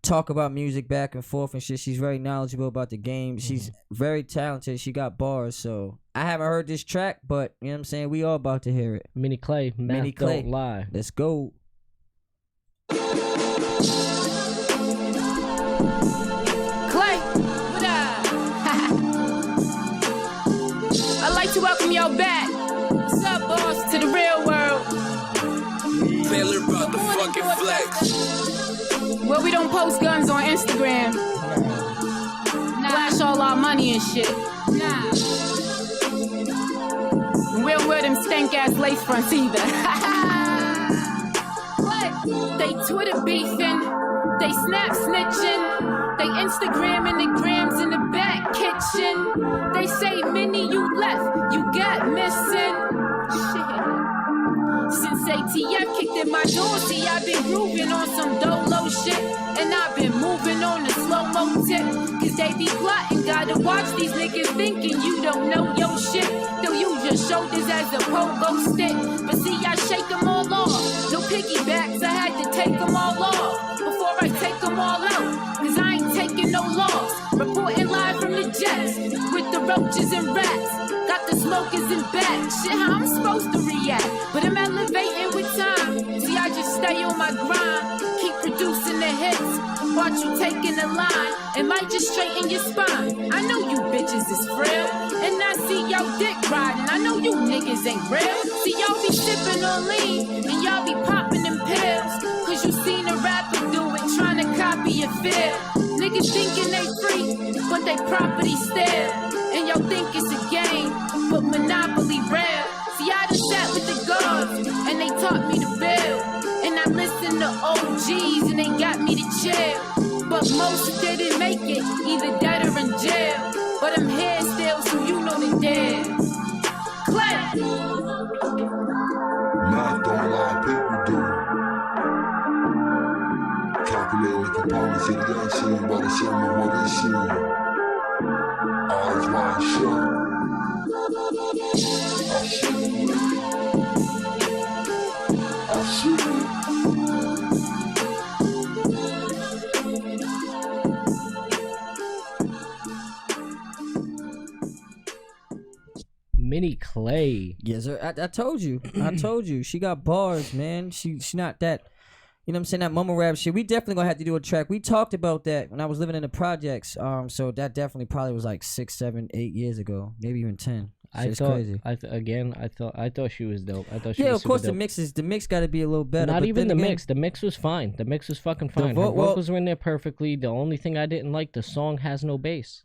talk about music back and forth and shit. She's very knowledgeable about the game. She's very talented. She got bars. So I haven't heard this track, but you know what I'm saying, we all about to hear it. Minnie Clay. Math don't lie. Let's go. I'd like to welcome y'all back fucking flex. Well, we don't post guns on Instagram. Flash all our money and shit. Nah. And we don't wear them stank ass lace fronts either. What? They Twitter beefing, they Snap snitching, they Instagram and the grams in the back kitchen. They say, Minnie, you left, you got missing. Shit. Since ATF kicked in my door, see, I've been grooving on some dolo shit. And I've been moving on a slow-mo tip. Cause they be plotting, gotta watch these niggas thinking you don't know your shit. They'll use your shoulders as a pogo stick. But see, I shake them all off. No piggybacks, I had to take them all off before I take them all out. Cause I ain't taking no loss. Reporting live from the jets with the roaches and rats. Got the smokers in back. Shit, how I'm supposed to react? But I'm elevating with time. See, I just stay on my grind. Keep producing the hits. Watch you taking the line. It might just straighten your spine. I know you bitches is frail. And I see y'all dick riding. I know you niggas ain't real. See, y'all be sipping on lean. And y'all be popping them pills. Cause you seen a rapper do it. Trying to copy your feel. Niggas thinking they free. But they property still. And y'all think it's a game. But Monopoly real. See, I done sat with the gods, and they taught me to build. And I listened to OGs, and they got me to chill. But most didn't make it, either dead or in jail. But I'm here still, so you know the deal. Clap! Math on a lot of people do. Calculating the components of the action by the sum of what they see. Eyes wide shut. I see it. Minnie Clay. Yes, sir. I told you. I told you. She got bars, man. She not that, you know what I'm saying, that mumble rap shit. We definitely gonna have to do a track. We talked about that when I was living in the projects. So that definitely probably was like 6, 7, 8 years ago, maybe even 10. I thought, crazy. I thought she was dope. I thought she was of course dope. The mix got to be a little better. Not but even the again, mix. The mix was fine. The mix was fucking fine. Her vocals were in there perfectly. The only thing I didn't like, the song has no bass.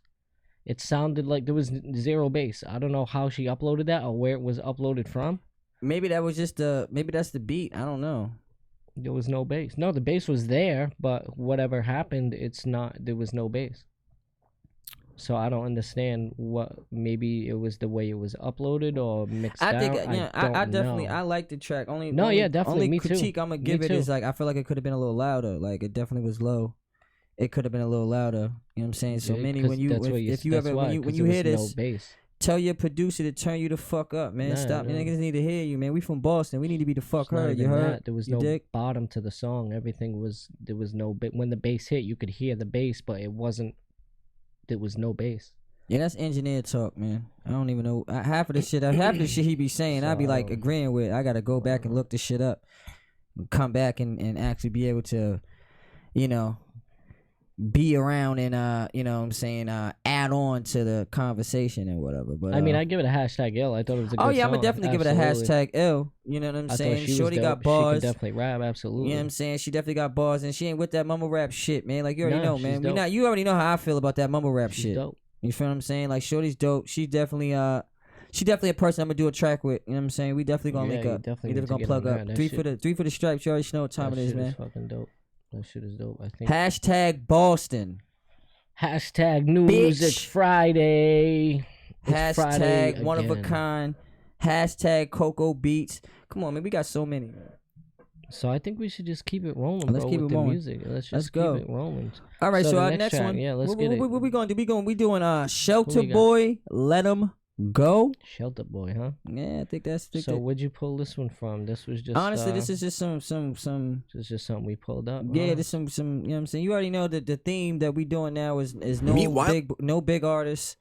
It sounded like there was zero bass. I don't know how she uploaded that or where it was uploaded from. Maybe that was just maybe that's the beat. I don't know. There was no bass. No, the bass was there, but whatever happened, there was no bass. So I don't understand what, maybe it was the way it was uploaded or mixed out. I definitely, I like the track. Definitely. Only me critique I'm gonna give it is like, I feel like it could have been a little louder. Like, it definitely was low. It could have been a little louder. You know what I'm saying? So Minnie, when you hear this, tell your producer to turn you the fuck up, man. Stop. Niggas need to hear you, man. We from Boston. We need to be the fuck heard. You heard? There was no bottom to the song. Everything was, there was no, when the bass hit, you could hear the bass, but it wasn't, there was no bass. Yeah, that's engineer talk, man. I don't even know half of the shit he be saying. So, I be like agreeing with. I gotta go back and look this shit up, and come back and actually be able to, you know, be around and you know what I'm saying, add on to the conversation and whatever. But I mean, I give it a hashtag L. I thought it was a good song. I'm gonna definitely give it a hashtag L. You know what I'm saying? Shorty got bars. She could definitely rap, absolutely. You know what I'm saying? She definitely got bars, and she ain't with that mumble rap shit, man. Like, you already know, man. You already know how I feel about that mumble rap shit. Dope. You feel what I'm saying? Like, Shorty's dope. She's definitely a person I'm gonna do a track with. You know what I'm saying? We definitely gonna link up. We definitely gonna plug up. Three for the stripes. You already know what time it is, man. Fucking dope. That shit is dope. I think. Hashtag Boston. Hashtag New Music Friday. Hashtag Friday One of a Kind. Hashtag Cocoa Beats. Come on, man. We got so many, man. So I think we should just keep it rolling, bro, with the music. Let's just keep it rolling. All right, so our next one. Yeah, let's get it. What we gonna do? We doing Shelter Boy, Let 'Em Go. Shelter Boy, huh? Yeah, I think that's. So where'd you pull this one from? This was just honestly, this is just some. This is just something we pulled up. Yeah, this some. You know what I'm saying? You already know that the theme that we doing now is no big artists.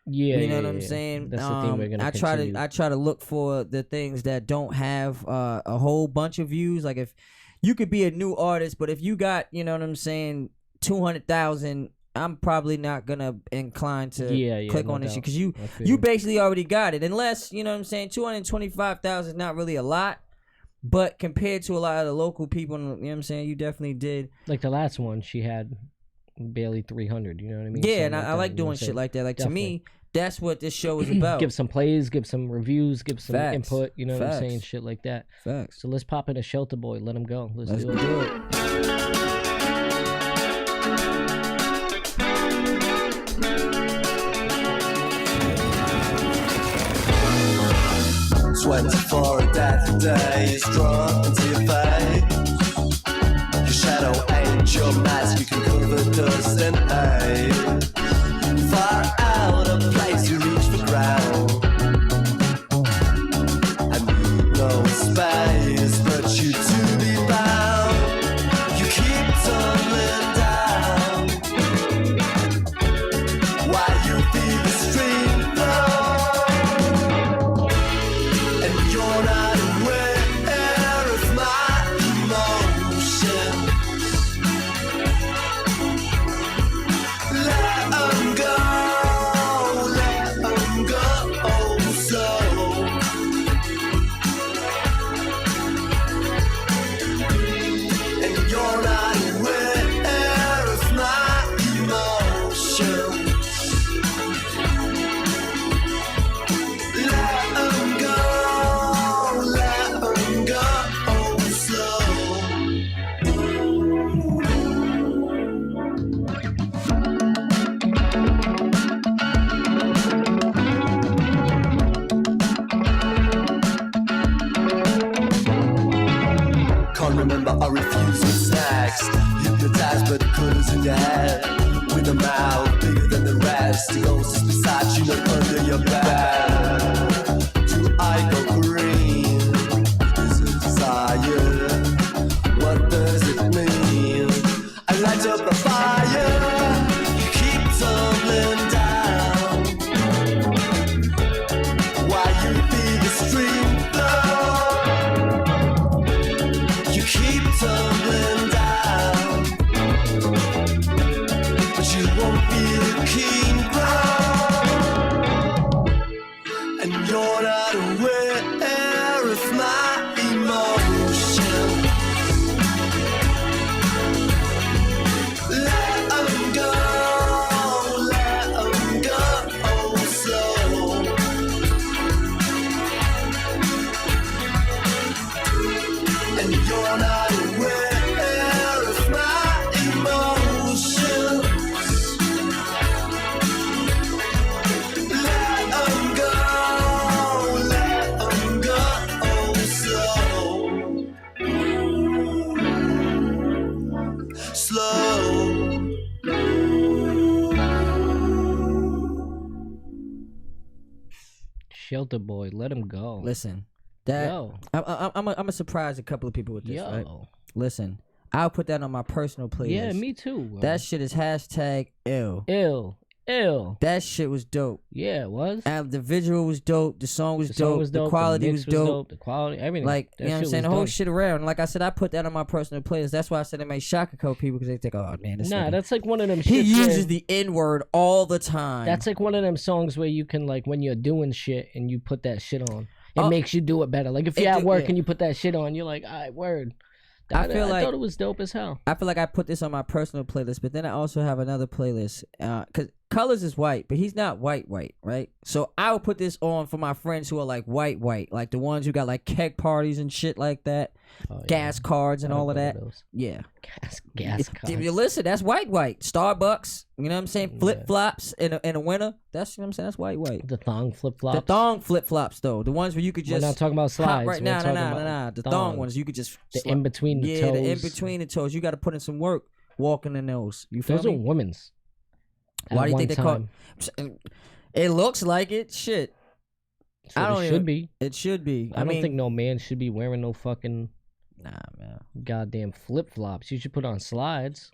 Yeah, you know what I'm saying. That's the theme we're gonna continue. I try to look for the things that don't have a whole bunch of views. Like, if you could be a new artist, but if you got, you know what I'm saying, 200,000. I'm probably not gonna incline to click on this shit because you basically already got it. Unless, you know what I'm saying, 225,000 is not really a lot, But compared to a lot of the local people, you know what I'm saying, you definitely did. Like the last one, she had barely 300. You know what I mean? Yeah, Something and I like doing shit like that. Like definitely. to me, that's what this show is about. Give some plays, give some reviews, give some Facts. input. You know what I'm Facts. saying? Shit like that. Facts. So let's pop in a Shelter Boy. Let him go. Let's do it. do it. 24 that day is drawn into your face. Your shadow ain't your mask, you can cover dust and haze. Far out of place, you reach for ground. I need no space, but you to be bound. You keep tumbling down. Why you feel the stream flow? And you're not aware of my emotions. Let 'em go slow. And you're not aware of my emotions. Let 'em go slow. Can't remember, I refuse with snacks. Hypnotized by the colors in your head. With a mouth bigger than the rest. The ghost is beside you, not under your bed. Do I go green? Is it desire? What does it mean? I light up a fire. You keep tumbling down. Why you feel the stream flow? You keep tumbling down, but you won't feel the keen ground. And you're not aware of my emotions. Let 'em go slow. And you're not aware of my emotions. Let 'em go slow. Shelter Boy. Let him go. Listen, that Yo. I'm a surprise a couple of people with this. Yo. Right? Listen, I'll put that on my personal playlist. Yeah, me too. Bro. That shit is hashtag ill. ill. That shit was dope. Yeah, it was. And the visual was dope. The song was The song dope. was The dope. quality mix was dope. The quality, everything. Like, That you know what I'm shit saying? The was whole dope. shit around. Like I said, I put that on my personal playlist. That's why I said it may shock a couple people because they think, oh, man, this Nah, nigga- that's like one of them. he shits uses where- the N-word all the time. That's like one of them songs where you can, like, when you're doing shit and you put that shit on, it Oh. makes you do it better. Like if It you're at do- work yeah. and you put that shit on, you're like, all right, word. I feel like- thought it was dope as hell. I feel like I put this on my personal playlist, but then I also have another playlist. Because Colorz is white, but he's not white, right? So I would put this on for my friends who are like white, like the ones who got like keg parties and shit like that, Oh, yeah. gas cards and I all of go to that. those. Yeah. Gas If cards. you listen, that's white. Starbucks, you know what I'm saying? Flip flops in a winter. That's, you know what I'm saying? That's white. The thong flip flops. The thong flip flops though, the ones where you could We're just not talking about slides. hop right We're now, talking about nah. The thong thong. ones you could just The slide- in between the yeah, toes. the in between the toes. You got to put in some work walking in those. You feel Those are me? women's. Why At do you think one they call? time. It looks like it. Shit, So I don't it even- should be. it should be. I don't mean, think no man should be wearing no fucking Nah, man. goddamn flip flops. You should put on slides.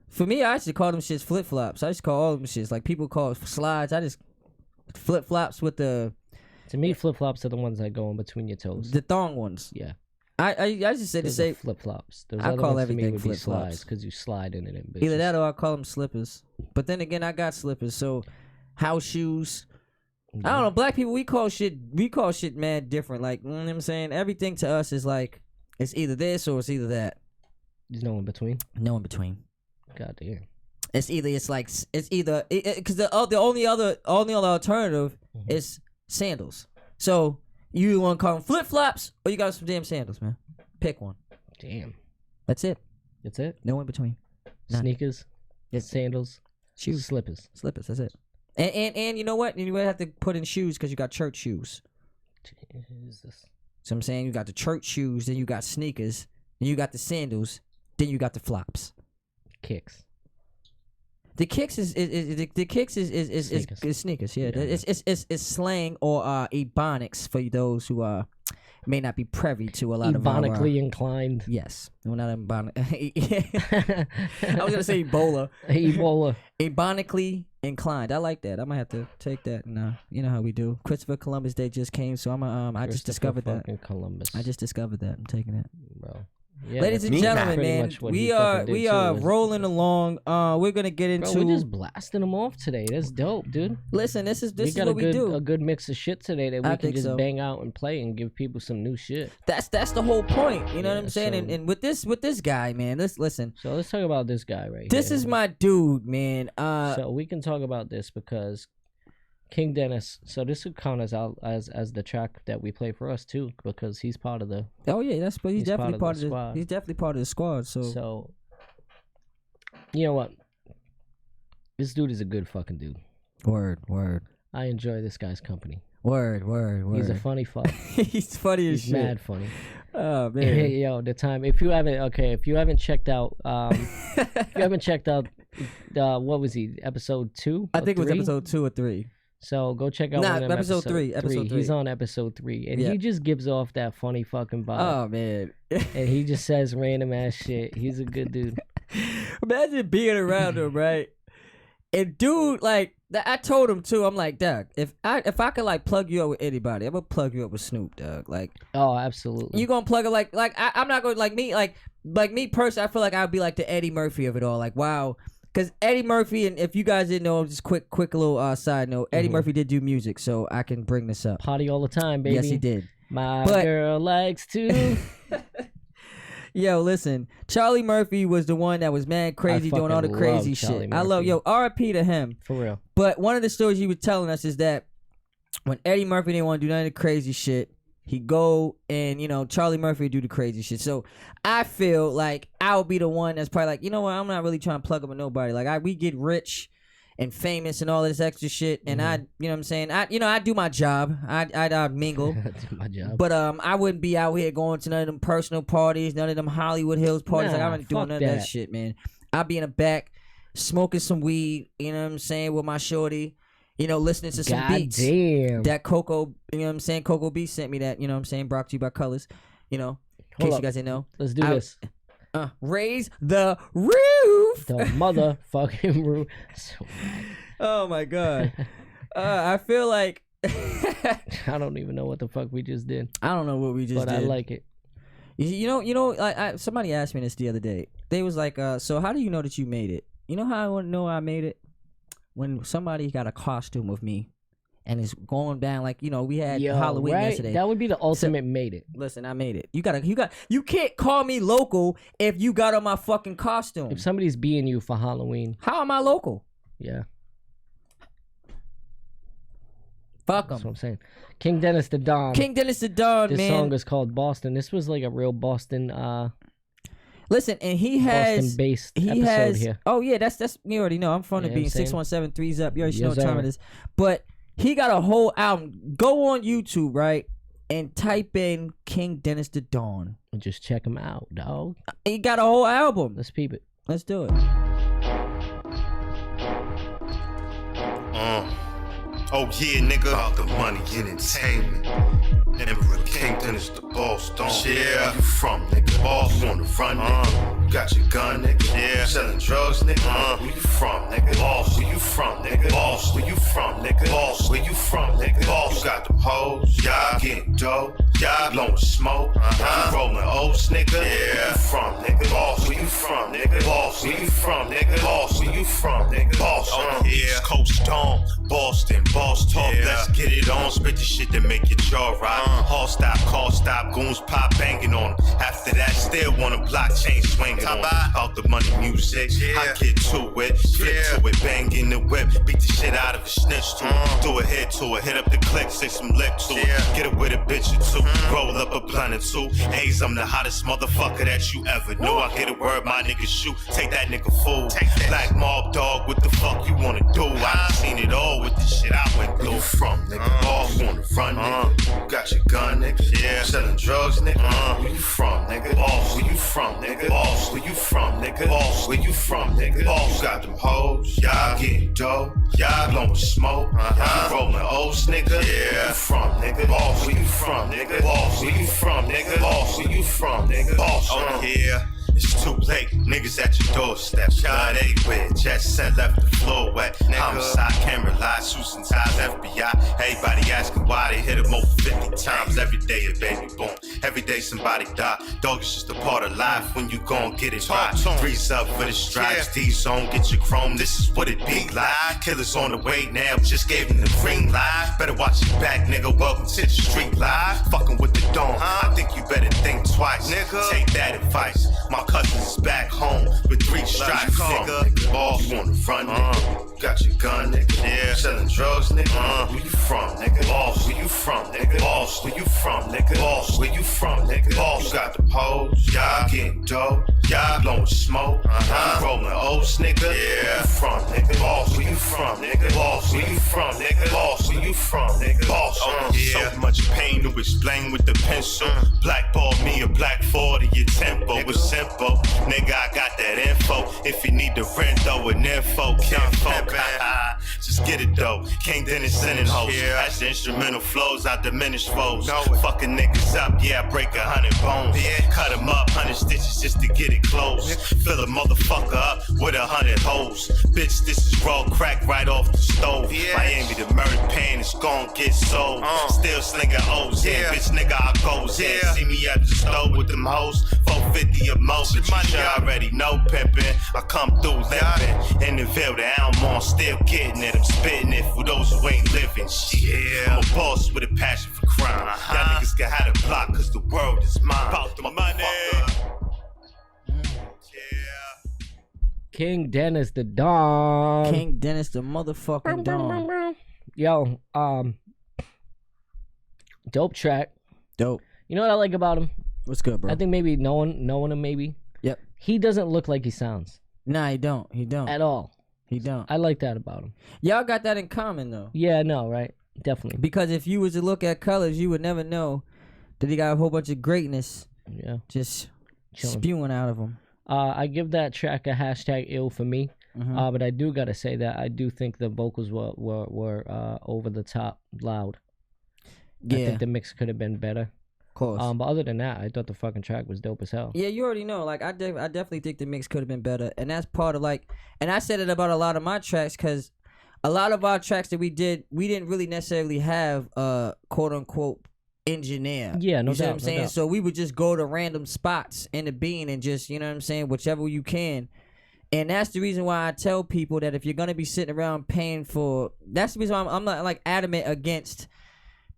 For me, I actually call them shits flip flops. I just call all them shits like people call it slides. I just flip flops with the To me, flip flops are the ones that go in between your toes. thong ones. Yeah. I just say to say flip flops. Those I other call ones to me everything would be flip-flops. slides because you slide in it. In either bitches. that or I call them slippers. But then again, I got slippers. So house shoes. I don't know. Black people, we call shit mad different. Like, you know what I'm saying? Everything to us is like, it's either this or it's either that. There's no in between. No in between. God damn. It's either because the only other alternative is sandals. So you want to call them flip flops or you got some damn sandals, man. Pick one. Damn. That's it. That's it. No in between. None. Sneakers. Sandals. Shoes. Slippers. That's it. And you know what? You would have to put in shoes because you got church shoes. Jesus. So I'm saying you got the church shoes, then you got sneakers, then you got the sandals, then you got the flops. Kicks. The kicks is sneakers. Yeah, it's slang or ebonics for those who may not be privy to a lot Ebonically inclined. Yes, well, not ebonic. I was gonna say Ebola. Ebonically inclined. I like that. I might have to take that. And you know how we do. Christopher Columbus Day just came, so I just discovered that. Columbus. I just discovered that. I'm taking it, bro. Yeah, ladies and gentlemen, man, we are rolling along. We're gonna get into. Bro, we're just blasting them off today. That's dope, dude. Listen, this is what we do. A good mix of shit today that we can just bang out and play and give people some new shit. That's the whole point. You know what I'm saying? So, and with this guy, man, listen. So let's talk about this guy right here. This is my dude, man. So we can talk about this because King Dennis. So this would count as the track that we play for us too, because he's part of the. Oh yeah, he's definitely part of the squad. He's definitely part of the squad. So you know what? This dude is a good fucking dude. Word. I enjoy this guy's company. Word. He's a funny fuck. He's funny as shit. He's mad funny. Oh man. Yo, the time. If you haven't checked out, what was he? Episode 2? I think it was episode 2 or 3. So go check out episode 3. Episode 3. He's on episode 3, and he just gives off that funny fucking vibe. Oh man. And he just says random ass shit. He's a good dude. Imagine being around him, right? And dude, like I told him too. I'm like, Doug, if I could like plug you up with anybody, I'm gonna plug you up with Snoop, Doug. Like, oh, absolutely. You gonna plug it like I'm not gonna like me personally. I feel like I'd be like the Eddie Murphy of it all. Like, wow. Because Eddie Murphy, and if you guys didn't know, just quick little side note, Eddie Murphy did do music, so I can bring this up. Party all the time, baby. Yes, he did. My girl likes to. Yo, listen, Charlie Murphy was the one that was mad crazy doing all the crazy shit. I love, R.I.P. to him. For real. But one of the stories he was telling us is that when Eddie Murphy didn't want to do none of the crazy shit, he go and, Charlie Murphy would do the crazy shit. So I feel like I'll be the one that's probably like, you know what, I'm not really trying to plug up with nobody. Like, we get rich and famous and all this extra shit, and I, you know what I'm saying? I do my job. I mingle. I do my job. But I wouldn't be out here going to none of them personal parties, none of them Hollywood Hills parties. Like, I'm not doing none of that shit, man. I'll be in the back smoking some weed, you know what I'm saying, with my shorty. Listening to some beats. Damn. That Coco, you know what I'm saying? Coco B sent me that, you know what I'm saying? Brought to you by Colorz, in case you guys didn't know. Let's do this. Raise the roof. The motherfucking roof. Oh my God. I feel like. I don't even know what the fuck we just did. I don't know what we just did. But I like it. Somebody asked me this the other day. They was like, so how do you know that you made it? You know how I want to know I made it? When somebody got a costume of me and is going down, like, we had Halloween yesterday. That would be the ultimate made it. Listen, I made it. You can't call me local if you got on my fucking costume. If somebody's being you for Halloween. How am I local? Yeah. Fuck him. That's what I'm saying. King Dennis the Don. King Dennis the Don, man. This song is called Boston. This was like a real Boston listen, and he has Boston-based episode here. Oh yeah, that's you already know. I'm from the being 617 3's up. You already know what time it is. But he got a whole album. Go on YouTube, right, and type in King Dennis the Don. And just check him out, dog. He got a whole album. Let's peep it. Let's do it. Oh yeah, nigga, all the money and entertainment. Emperor King Dennis the Boston. Yeah. Where you from, nigga? Boston. On the run, nigga. Got your gun, nigga. Yeah. Selling drugs, nigga. Where you from, nigga? Boston. Where you from, nigga? Boston. Where you from, nigga? Boston. Where you from, nigga? Boston. You got them hoes. Yeah. Getting dope. Yeah. Blowing smoke. You rolling oats, nigga. Yeah. Where you from, nigga? Boston. Where you from, nigga? Boston. Where you from, nigga? Boston. Where you from, nigga? Boston. Yeah. Coast Dawn. Boston. Boss talk. Yeah. Let's get it on. Spit the shit that make your jaw rock. Hall stop, call stop. Goons pop banging on 'em. After that, still want a blockchain swinging on 'em. Out the money music. Yeah. I get to it. Flip to it. Bang in the whip. Beat the shit out of a snitch to it. Do a hit to it. Hit up the click. Say some lick to it. Get it with a bitch or two. Roll up a blunt or two. A's, I'm the hottest motherfucker that you ever knew. I get a word, my nigga shoot. Take that nigga fool. Black mob dog, what the fuck you wanna do? I seen it all with the shit I went through. Where you from, nigga? Boss wanna run, nigga. Got your gun, nigga. Yeah. Selling drugs, nigga. Where you from, nigga? Boss. Where you from, nigga? Boss. Where you from, nigga? Boss. Where you from, nigga? Boss. You got them hoes. Y'all getting dope. Y'all blowing smoke. You rolling oats, nigga. Yeah. Where you from, nigga? Boss. Where you from, nigga? Boss. Where you from, nigga? Boss. Where you from, nigga? Boss. Oh yeah. It's too late, niggas at your doorstep. Blood everywhere, jet set left the floor wet. Homicide, camera lights, suits and ties, FBI. Everybody asking why they hit him over 50 times. Every day a baby born, every day somebody die. Dog, it's just a part of life when you gon' get it right. Threes up for the stripes, D's on, get your chrome, this is what it be like. Killers on the way now, just gave him the green light. Better watch your back, nigga, welcome to the street life. Fucking with the dawn, I think you better think twice. Nigga, take that advice. My cousins back home with 3 stripes, nigga. Boss, you wanna run, nigga. Got your gun, nigga. Yeah. Selling drugs, nigga. Where you from, nigga? Boss. Where you from, nigga? Boss. Where you from, nigga? Boss. Where you from, nigga? Boss. You got them hoes. Y'all getting dope. Y'all blowing smoke. You rolling oats, nigga. Yeah. Where you from, nigga? Boss. Where you from, nigga? Boss. Where you from, nigga? Boss. Where you from, nigga? Boss. Yeah. So much pain to explain with the pencil. Blackball me a black 40 your tempo. It's simple. Nigga, I got that info. If you need the rent, though, an info. Just get it though. King Dennis sending hoes. That's the instrumental flows. I diminish foes. Fucking niggas up, yeah, I break 100 bones. Cut them up, 100 stitches just to get it closed. Fill a motherfucker up with 100 hoes. Bitch, this is raw crack right off the stove. Miami, the murder pan is gon' get sold. Still slinging O's, bitch nigga, I goes. See me at the stove with them hoes. 450 a mo, but you already know pimpin'. I come through limpin'. In the Ville, the Almond, still getting it. I'm spitting it for those who ain't living. Shit, I'm a boss with a passion for crime. Y'all niggas can have the block, cause the world is mine. About the money. King Dennis the Don. King Dennis the motherfucking Don. Yo, dope track. Dope. You know what I like about him? What's good, bro? I think maybe knowing him, maybe. Yep. He doesn't look like he sounds. Nah, he don't. He don't. At all. He don't. I like that about him. Y'all got that in common, though. Yeah, no, right? Definitely. Because if you was to look at Colorz, you would never know that he got a whole bunch of greatness. Yeah. Just spewing out of him. I give that track a hashtag ill for me. But I do gotta say that I do think the vocals were over the top loud. Yeah. I think the mix could have been better. Of course. But other than that, I thought the fucking track was dope as hell. Yeah, you already know. Like I definitely think the mix could have been better, and that's part of and I said it about a lot of my tracks because a lot of our tracks that we didn't really necessarily have quote unquote engineer. Yeah, no doubt. You know what I'm saying? Doubt. So we would just go to random spots in the bean and just, you know what I'm saying, whichever you can. And that's the reason why I tell people that if you're gonna be sitting around paying for, that's the reason why I'm not like adamant against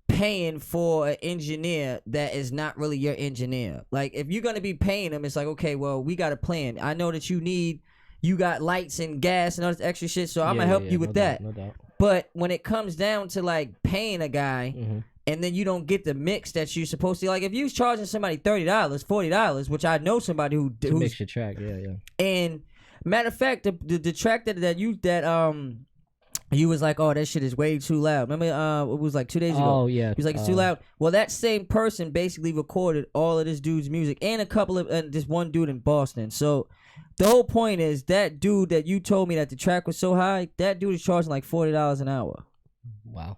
paying for an engineer that is not really your engineer. Like if you're gonna be paying them, it's like, okay, well, we got a plan. I know that you got lights and gas and all this extra shit, so I'm gonna help you with that. No doubt. But when it comes down to like paying a guy and then you don't get the mix that you're supposed to, like if you was charging somebody $30, $40, which I know somebody who's mix your track, yeah. And matter of fact, the track that you was like, oh, that shit is way too loud. Remember, it was like 2 days ago. Oh yeah. He was like, it's too loud. Well, that same person basically recorded all of this dude's music and this one dude in Boston. So the whole point is that dude that you told me that the track was so high, that dude is charging like $40 an hour. Wow.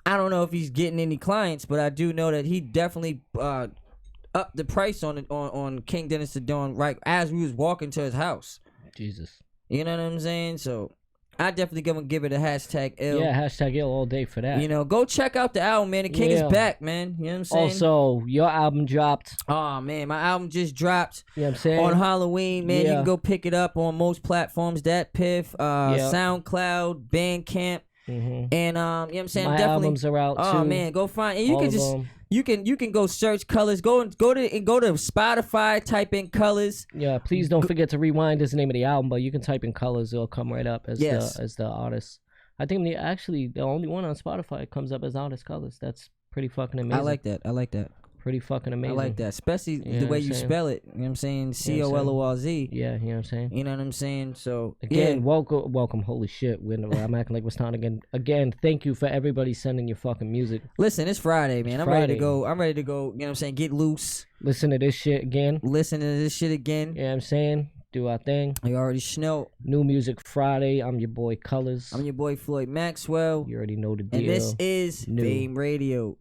I don't know if he's getting any clients, but I do know that he definitely upped the price on King Dennis the Don right as we was walking to his house. Jesus. You know what I'm saying? So I definitely gonna give it a hashtag ill. Yeah, hashtag ill all day for that. You know, go check out the album, man. The King is back, man. You know what I'm saying? Also, your album dropped. Oh man, my album just dropped. You know what I'm saying? On Halloween, man. You can go pick it up on most platforms. That Piff, SoundCloud, Bandcamp. Mm-hmm. And you know what I'm saying? My definitely, albums are out too. Oh man, go find and you can just you can go search Colorz. Go to Spotify, type in Colorz. Yeah, please don't forget to rewind is the name of the album, but you can type in Colorz, it'll come right up as the artist. I think the only one on Spotify that comes up as artist Colorz. That's pretty fucking amazing. I like that. Pretty fucking amazing. I like that, especially the way you spell it. You know what I'm saying? Colorz. Yeah, you know what I'm saying? You know what I'm saying? So again, welcome. Holy shit, I'm acting like we're starting again. Again, thank you for everybody sending your fucking music. Listen, it's Friday, man. I'm ready to go. You know what I'm saying? Get loose. Listen to this shit again. You know what I'm saying? Do our thing. You already know. New Music Friday. I'm your boy Colorz. I'm your boy Floyd Maxwell. You already know the deal. And this is Fame Radio.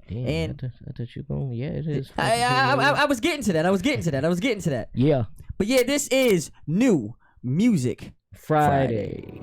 Damn, and I thought you going. Yeah, it is. I was getting to that. Yeah. But yeah, this is New Music Friday.